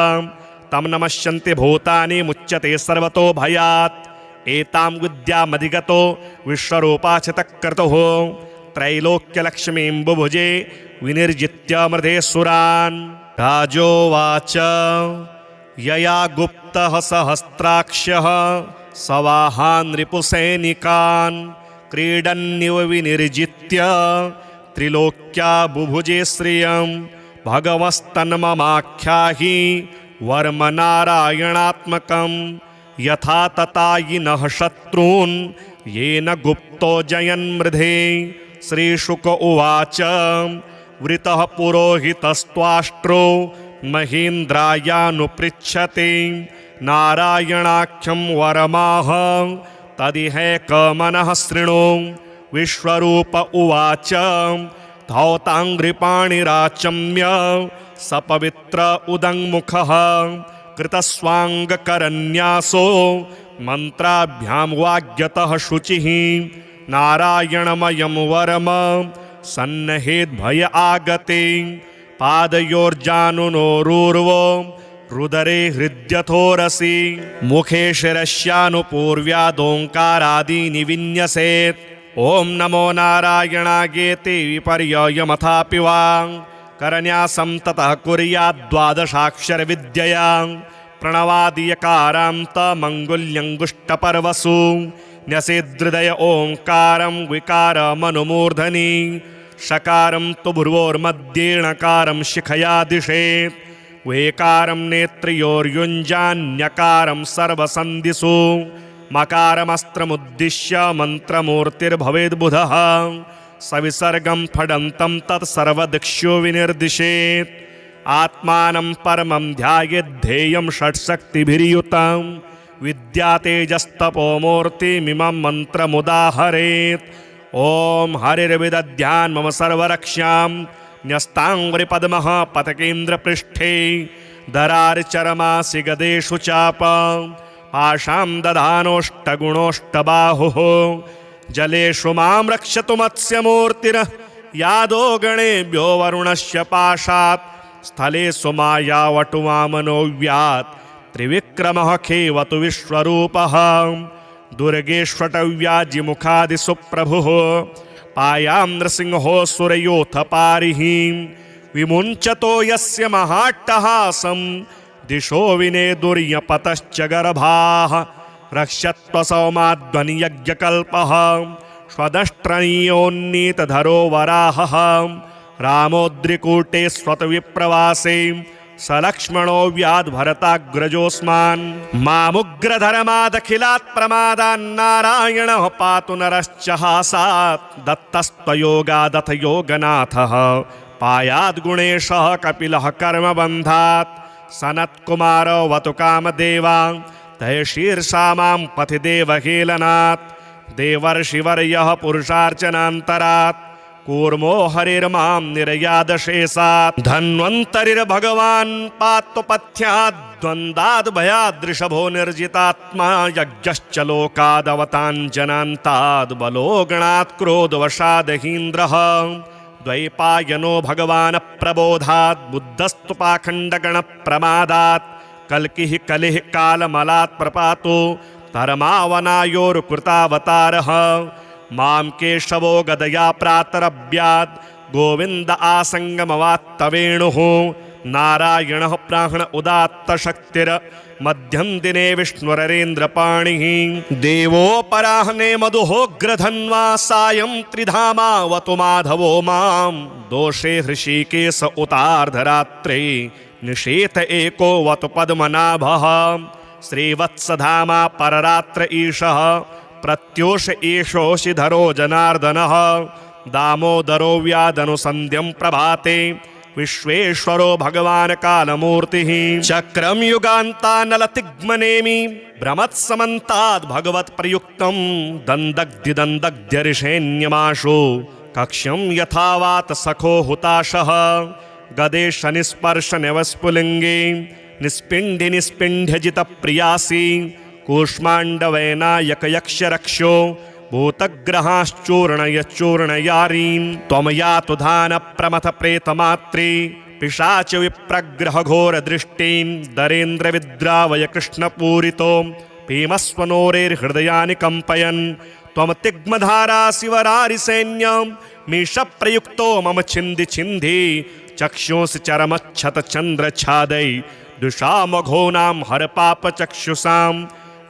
तं नमस्यन्ति भूतानि मुच्यते सर्वतो भयात् एतां विद्यामधिगतो विश्वरूपाचितक्रतुः त्रैलोक्यलक्ष्मीं बुभुजे विनिर्जित्य मृधेसुरान् राजोवाच यया गुप्तः सहस्राक्षः सवाहान् रिपुसैनिकान् क्रीडन्निव विनिर्जित्य त्रिलोक्या बुभुजे श्रियं भगवस्तन्ममाख्याहि वर्मनारायणात्मकं यथा ततायिनः शत्रून् येन गुप्तो जयन्मृधे श्रीशुक उवाच वृतः पुरोहितस्त्वाष्ट्रो महीन्द्रायानुपृच्छते नारायणाख्यं वरमाह तदिहैकमनः शृणु विश्वरूप उवाच धौताङ्घ्रिपाणिराचम्य सपवित्र उदङ्मुखः कृतस्वाङ्गकरन्यासो मन्त्राभ्यां वाग्यतः शुचिः नारायणमयं वरम सन्नहेद्भय आगते पादयोर्जानुनोरूर्वो रुदरे हृद्यथोरसि मुखे शिरस्यानुपूर्व्यादोङ्कारादीनि विन्यसेत् ॐ नमो नारायणागेति विपर्ययमथापि वा करन्यासं ततः कुर्याद्द्वादशाक्षरविद्यया प्रणवादियकारान्तमङ्गुल्यङ्गुष्टपर्वसु न्यसेदृदय ओङ्कारं विकारमनुमूर्धनि षकारं तु भ्रुवोर्मध्ये णकारं शिखया दिशेत् वेकारं नेत्रयोर्युञ्जान्यकारं सर्वसन्धिषु मकारमस्त्रमुद्दिश्य मन्त्रमूर्तिर्भवेद्बुधः सविसर्गं फडन्तं तत्सर्वदिक्षु विनिर्दिशेत् आत्मानं परमं ध्यायेद्धेयं षट्शक्तिभिर्युतं विद्यातेजस्तपोमूर्तिमिमं मन्त्रमुदाहरेत् ॐ हरिर्विदध्यान् मम सर्वरक्ष्यां न्यस्ताङ्घ्रिपद्मः पतकेन्द्रपृष्ठे दरार्चरमासि गदेषु चापं पाशां दधानोष्टगुणोष्टबाहुः जलेषु मां रक्षतु मत्स्यमूर्तिर् यादो गणेभ्यो वरुणस्य पाशात् स्थलेषु मायावटुमामनोव्यात् त्रिविक्रमः खेवतु विश्वरूपः दुर्गेष्वटव्याजिमुखादिषु प्रभुः पायां नृसिंहो सुरयोऽथ पारिः विमुञ्चतो यस्य महाट्टहासं दिशो विनेदुर्यपतश्च गर्भाः रक्षत्वसौमाध्वनियज्ञकल्पः स्वदष्ट्रणीयोन्नीतधरो वराहः रामोद्रिकूटे स्वतविप्रवासे सलक्ष्मणो व्याद्भरताग्रजोऽस्मान् मामुग्रधर्मादखिलात् प्रमादान्नारायणः पातु नरश्च हासात् दत्तस्त्वयोगादथ योगनाथः पायाद्गुणेशः कपिलः कर्मबन्धात् सनत्कुमारो वतु कामदेवा तय शीर्षा मां पथि देवहेलनात् देवर्षिवर्यः पुरुषार्चनान्तरात् कूर्मो हरिर्मां निर्यादशेषात् धन्वन्तरिर्भगवान् पात्वपथ्यात् द्वन्द्वाद्भयादृषभो निर्जितात्मा यज्ञश्च लोकादवताञ्जनान्ताद् बलो गणात् क्रोधवशादहीन्द्रः द्वैपायनो भगवान् प्रबोधात् बुद्धस्तु पाखण्डगणप्रमादात् कल्किः कलिः कालमलात् प्रपातो धर्मावनायोरुकृतावतारः मां केशवो गदया प्रातरभ्यात् गोविन्द आसङ्गमवात्तवेणुः नारायणः प्राण उदात्तशक्तिर् मध्यं दिने विष्णुररेन्द्रपाणिः देवोपराह्ने मधुहोग्रधन्वा सायं त्रिधामावतु माधवो मां दोषे हृषीकेश उतार्धरात्रे निषेथ एको वतु पद्मनाभः श्रीवत्सधामा पररात्र ईशः प्रत्योष एषोऽशिधरो जनार्दनः दामोदरो व्यादनुसन्ध्यं प्रभाते विश्वेश्वरो भगवान् कालमूर्तिः चक्रं युगान्तानलतिग्मनेमि भ्रमत्समन्ताद् भगवत्प्रयुक्तं दन्दग्ध्यरिषेण्यमाशु कक्ष्यं यथावात सखो हुताशः गदेश निस्पर्श नवस्फुलिङ्गे निस्पिण्डि निस्पिण्ड्यजितप्रियासि कूष्माण्डवैनायकयक्षरक्षो भूतग्रहाश्चूर्णयच्चूर्णयारीन् त्वं यातु धानप्रमथप्रेतमात्रे पिशाच विप्रग्रहघोरदृष्टीन् दरेन्द्रविद्रावय कृष्णपूरितो भीमस्वनोरेर्हृदयानि कम्पयन् त्वं तिग्मधारा शिवरारिसैन्यं मीशप्रयुक्तो मम छिन्दि छिन्धि चक्षुंसि चरमच्छतचन्द्रच्छादै दुषामघोनां हरपापचक्षुषां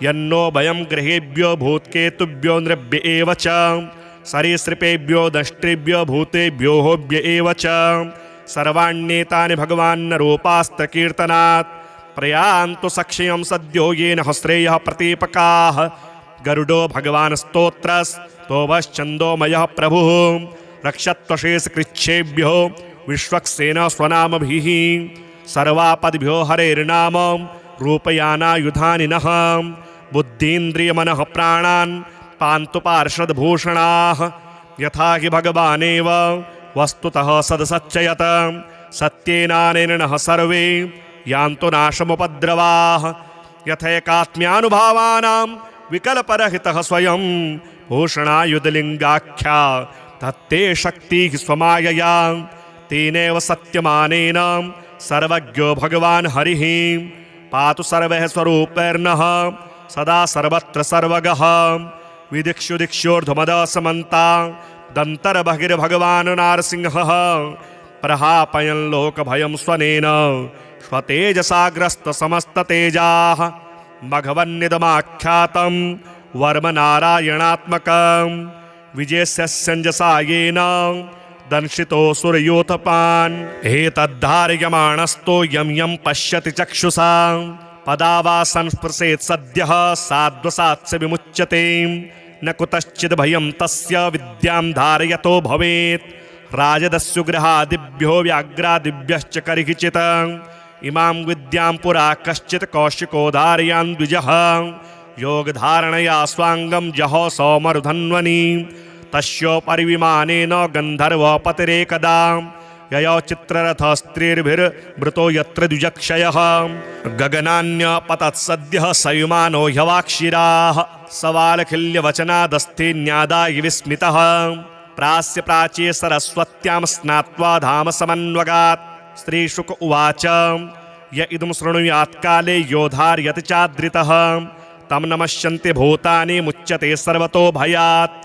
यन्नो भयं गृहेभ्यो भूत्केतुभ्यो नृभ्य एव च सरीसृपेभ्यो दष्ट्रेभ्यो भूतेभ्यो होभ्य एव च सर्वाण्येतानि भगवान्नरूपास्त्रकीर्तनात् प्रयान्तु सक्षयं सद्यो येन हस्रेयः प्रतीपकाः गरुडो भगवान् स्तोत्रस्तोभश्चन्दोमयः प्रभुः रक्षत्वशेषकृच्छेभ्यो विश्वक्सेन स्वनामभिः सर्वापद्भ्यो हरेर्नाम रूपयानायुधानि नः बुद्धीन्द्रियमनः प्राणान् पान्तु पार्षदभूषणाः यथा हि भगवानेव वस्तुतः सदसच्चयत सत्येनानेन नः सर्वे यान्तु नाशमुपद्रवाः यथैकात्म्यानुभावानां विकल्परहितः स्वयं भूषणायुधलिङ्गाख्या तत्ते शक्तिः स्वमायया तेनैव सत्यमानेन सर्वज्ञो भगवान् हरिः पातु सर्वः स्वरूपैर्नः सदा सर्वत्र सर्वगः विदिक्षु दिक्षोर्ध्वमदसमन्ता दन्तर्बहिर्भगवान् नारसिंहः प्रहापयन् लोकभयं स्वनेन स्वतेजसाग्रस्तसमस्ततेजाः मघवन्निदमाख्यातं वर्म नारायणात्मकं विजयस्य सञ्जसा येन दंशितो सुरयोथपान् एतद्धारयमाणस्तो यं यं पश्यति चक्षुषा पदा वा संस्पृशेत् सद्यः साध्वसात्स विमुच्यते न कुतश्चिद् भयं तस्य विद्यां धारयतो भवेत् राजदस्युगृहादिभ्यो व्याघ्रादिभ्यश्च करिचित् इमां विद्यां पुरा कश्चित् कौशिको धारयान् द्विजः योगधारणया स्वाङ्गं जहो सौमरुधन्वनि तस्योपरि विमानेन गन्धर्वपतिरेकदा ययो चित्ररथस्त्रीर्भिर्भृतो यत्र द्विजक्षयः गगनान्यपतत्सद्यः सयुमानो ह्यवाक्षिराः सवालखिल्यवचनादस्ते न्यादाय विस्मितः प्रास्य प्राच्ये सरस्वत्यां स्नात्वा धाम समन्वगात् श्रीशुक उवाच य इदं शृणुयात् काले योधार्यति चाद्रितः तं नमस्यन्ति भूतानि मुच्यते सर्वतो भयात्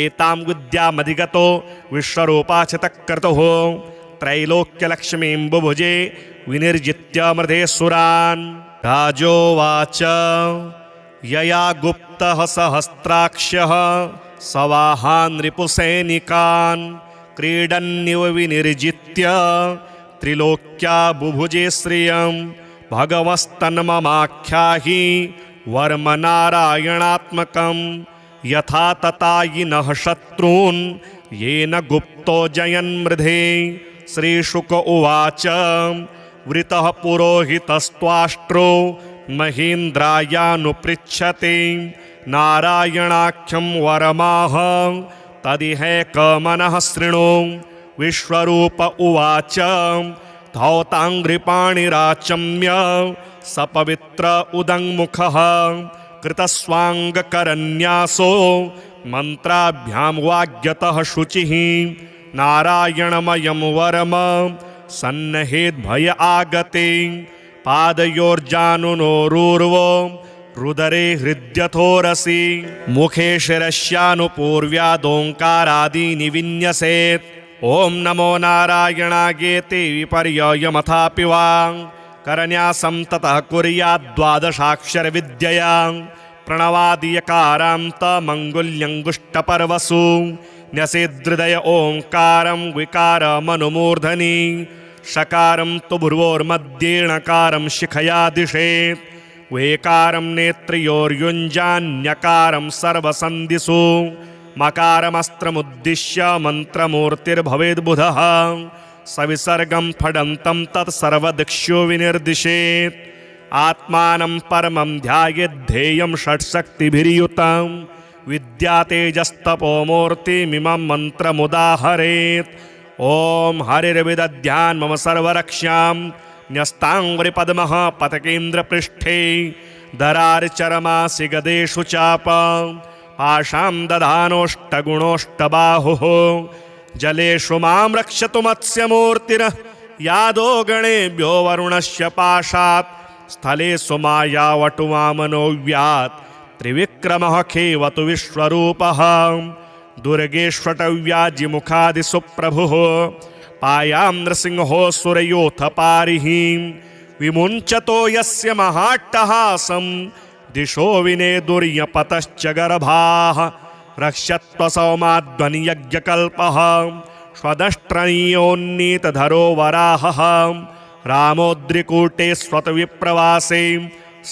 एतां विद्यामधिगतो विश्वरूपाचितः क्रतुः त्रैलोक्यलक्ष्मीं बुभुजे विनिर्जित्य मृधेसुरान् राजोवाच यया गुप्तः सहस्राक्षः सवाहान् रिपुसैनिकान् क्रीडन्निव विनिर्जित्य त्रिलोक्या बुभुजे श्रियं भगवस्तन्ममाख्याहि वर्म नारायणात्मकं यथा ततायिनः शत्रून् येन गुप्तो जयन्मृधे श्रीशुक उवाच वृतः पुरोहितस्त्वाष्ट्रो महीन्द्रायानुपृच्छते नारायणाख्यं वरमाह तदिहैकमनः शृणु विश्वरूप उवाच धौताङ्घ्रिपाणिराचम्य सपवित्र उदङ्मुखः कृतस्वाङ्गकरन्यासो मन्त्राभ्यां वाग्यतः शुचिः नारायणमयं वरम सन्नहेद्भय आगते पादयोर्जानुनोरूर्वो रुदरे हृद्यथोरसि मुखे शिरस्यानुपूर्व्यादोङ्कारादीनि विन्यसेत् ॐ नमो नारायणागेते विपर्ययमथापि वा करन्यासं ततः कुर्याद्द्वादशाक्षरविद्यया प्रणवादियकारान्तमङ्गुल्यङ्गुष्टपर्वसु न्यसेदृदय ओङ्कारं विकारमनुमूर्धनि षकारं तु भ्रुवोर्मध्येणकारं शिखया दिशेत् वेकारं नेत्रयोर्युञ्जान्यकारं सर्वसन्धिषु मकारमस्त्रमुद्दिश्य मन्त्रमूर्तिर्भवेद्बुधः सविसर्गं फडन्तं तत्सर्वदिक्षु विनिर्दिशेत् आत्मानं परमं ध्यायेद्धेयं षट्शक्तिभिर्युतं विद्यातेजस्तपोमूर्तिमिमं मन्त्रमुदाहरेत् ॐ हरिर्विदध्यान् मम सर्वरक्ष्यां न्यस्ताङ्घ्रिपद्मः पतकेन्द्रपृष्ठे दरार्चरमासि गदेषु चाप पाशां दधानोष्टगुणोष्टबाहुः जलेषु मां रक्षतु मत्स्यमूर्तिर् यादो गणेभ्यो वरुणस्य पाशात् स्थलेषु मायावटुवामनोऽव्यात् त्रिविक्रमः खेवतु विश्वरूपः दुर्गेष्वटव्याजिमुखादिषु प्रभुः पायां नृसिंहो सुरयोऽथ पारिः विमुञ्चतो यस्य महाट्टहासं दिशो विनेदुर्यपतश्च गर्भाः रक्षत्वसौमाध्वनियज्ञकल्पः स्वदष्ट्रणीयोन्नीतधरो वराहः रामोद्रिकूटे स्वतविप्रवासे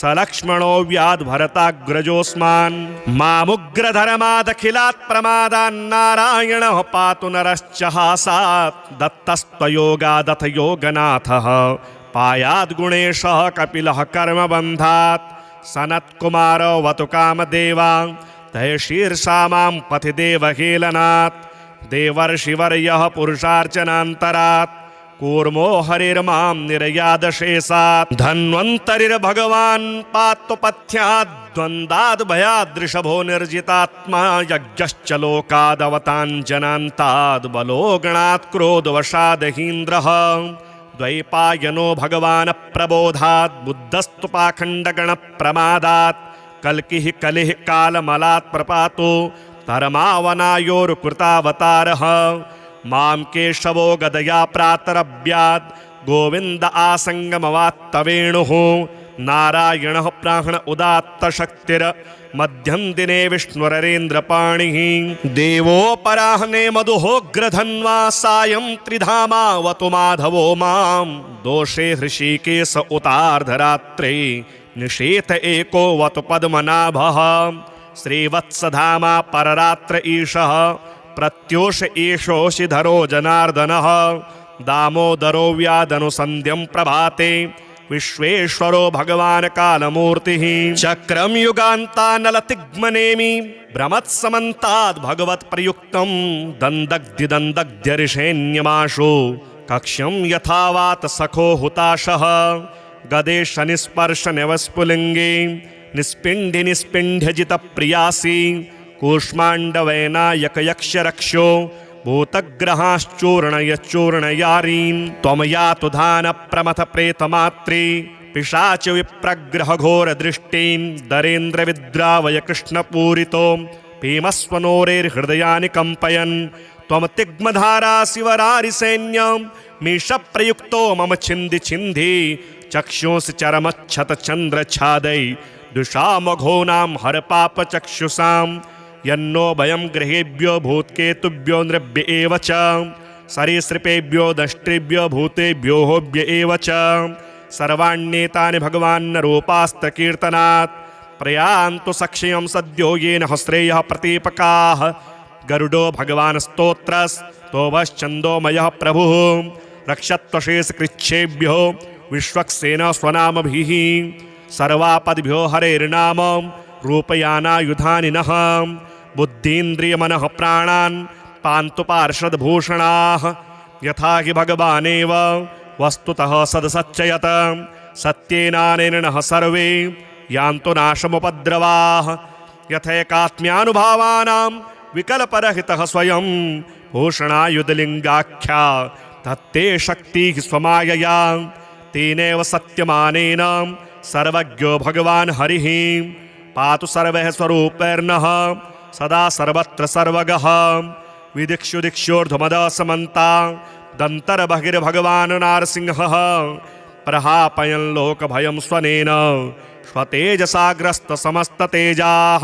सलक्ष्मणो व्याद्भरताग्रजोऽस्मान् मामुग्रधर्मादखिलात् प्रमादान्नारायणः पातु नरश्च हासात् दत्तस्त्वयोगादथ योगनाथः पायाद्गुणेशः कपिलः कर्मबन्धात् सनत्कुमारो वतु कामदेवा तय शीर्षा मां पथि देवहेलनात् देवर्षिवर्यः पुरुषार्चनान्तरात् कूर्मो हरिर्मां निर्यादशेषात् धन्वन्तरिर्भगवान् पात्वपथ्यात् द्वन्द्वाद्भयादृषभो निर्जितात्मा यज्ञश्च लोकादवताञ्जनान्ताद् बलो गणात् क्रोधवशादहीन्द्रः द्वैपायनो भगवान् प्रबोधात् बुद्धस्तु पाखण्डगणप्रमादात् कल्किः कलिः कालमलात् प्रपातो धर्मावनायोरुकृतावतारः मां केशवो गदया प्रातरभ्यात् गोविन्द आसङ्गमवात्तवेणुः नारायणः प्राण उदात्त शक्तिर मध्यम दिने विष्णुरेन्द्रपाणिः देवोपराह्ने मधुहोग्रधन्वा सायं त्रिधामावतु माधवो मां दोषे हृषीकेश उतार्धरात्रे निषेथ एको वतु पद्मनाभः श्रीवत्सधामा पररात्र ईशः प्रत्योष एषोऽशिधरो जनार्दनः दामोदरो व्यादनुसन्ध्यं प्रभाते विश्वेश्वरो भगवान् कालमूर्तिः चक्रं युगान्तानलतिग्मनेमि भ्रमत्समन्ताद् भगवत्प्रयुक्तं दन्दग्ध्यऋषेण्यमाशु कक्ष्यं यथावात सखो हुताशः गदेश निस्पर्श नवस्फुलिङ्गे निस्पिण्डि निस्पिण्ड्यजितप्रियासि कूष्माण्डवैनायकयक्षरक्षो भूतग्रहाश्चूर्णयच्चूर्णयारीन् त्वं यातु धानप्रमथ प्रेतमात्रे पिशाच विप्रग्रह घोरदृष्टीन् दरेन्द्रविद्रावय कृष्णपूरितो भीमस्वनोरेर्हृदयानि कम्पयन् त्वं तिग्मधारा शिवरारिसैन्यं मीशप्रयुक्तो मम छिन्दि छिन्धि चक्षुंसि चरमच्छतचन्द्रच्छादै दुषामघोनां हरपापचक्षुषां यन्नो भयं गृहेभ्यो भूत्केतुभ्यो नृभ्य एव च सरीसृपेभ्यो दष्ट्रेभ्यो भूतेभ्यो होभ्य एव च सर्वाण्येतानि भगवान्नरूपास्त्रकीर्तनात् प्रयान्तु सक्षयं सद्यो येन हस्रेयः प्रतीपकाः गरुडो भगवान् स्तोत्रस्तोभश्चन्दोमयः प्रभुः रक्षत्वशेषकृच्छेभ्यो विश्वक्सेन स्वनामभिः सर्वापद्भ्यो हरेर्नाम रूपयानायुधानि नः बुद्धीन्द्रियमनः प्राणान् पान्तु पार्षदभूषणाः यथा हि भगवानेव वस्तुतः सदसच्चयत सत्येनानेनः सर्वे यान्तु नाशमुपद्रवाः यथैकात्म्यानुभावानां विकल्परहितः स्वयं भूषणायुधलिङ्गाख्या तत्ते शक्तिः स्वमायया तेनैव सत्यमानेन सर्वज्ञो भगवान् हरिः पातु सर्वः स्वरूपैर्नः सदा सर्वत्र सर्वगः विदिक्षु दिक्षोर्ध्वमदसमन्ता दन्तर्बहिर्भगवान् नारसिंहः प्रहापयन् लोकभयं स्वनेन स्वतेजसाग्रस्तसमस्ततेजाः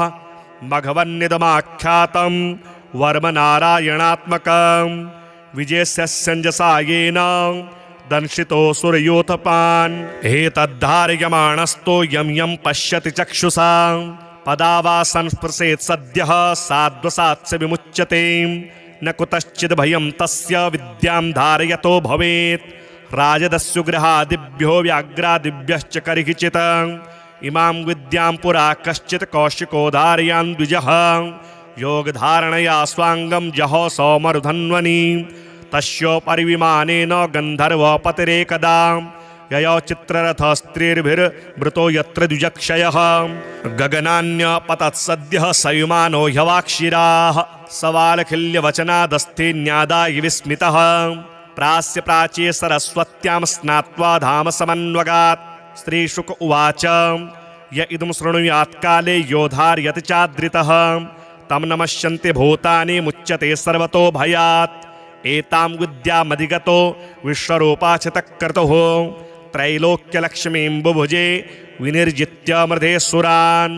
मघवन्निदमाख्यातं वर्मनारायणात्मकं विजयस्यञ्जसा येन दंशितो सुरयोथपान् एतद्धारयमाणस्तो यं यं पश्यति चक्षुषा पदा वा संस्पृशेत् सद्यः साध्वसात्स्य विमुच्यते न कुतश्चिद् भयं तस्य विद्यां धारयतो भवेत् राजदस्युगृहादिभ्यो व्याघ्रादिभ्यश्च कर्हिचित् इमां विद्यां पुरा कश्चित् कौशिको धारयान् द्विजः योगधारणया स्वाङ्गं जहो सौमरुधन्वनि तस्योपरि विमानेन गन्धर्वपतिरेकदा ययो चित्ररथस्त्रीर्भिर्भृतो यत्र द्विजक्षयः गगनान्यपतत्सद्यः सयुमानो ह्यवाक्षिराः सवालखिल्यवचनादस्ते न्यादाय विस्मितः प्रास्य प्राच्ये सरस्वत्यां स्नात्वा धाम समन्वगात् श्रीशुक उवाच य इदं शृणुयात्काले योधार्यति चादृतः तं नमस्यन्ति भूतानि मुच्यते सर्वतो भयात् एतां विद्यामधिगतो विश्वरूपाचितक्रतुः त्रैलोक्यलक्ष्मीं बुभुजे विनिर्जित्य मृधे सुरान्।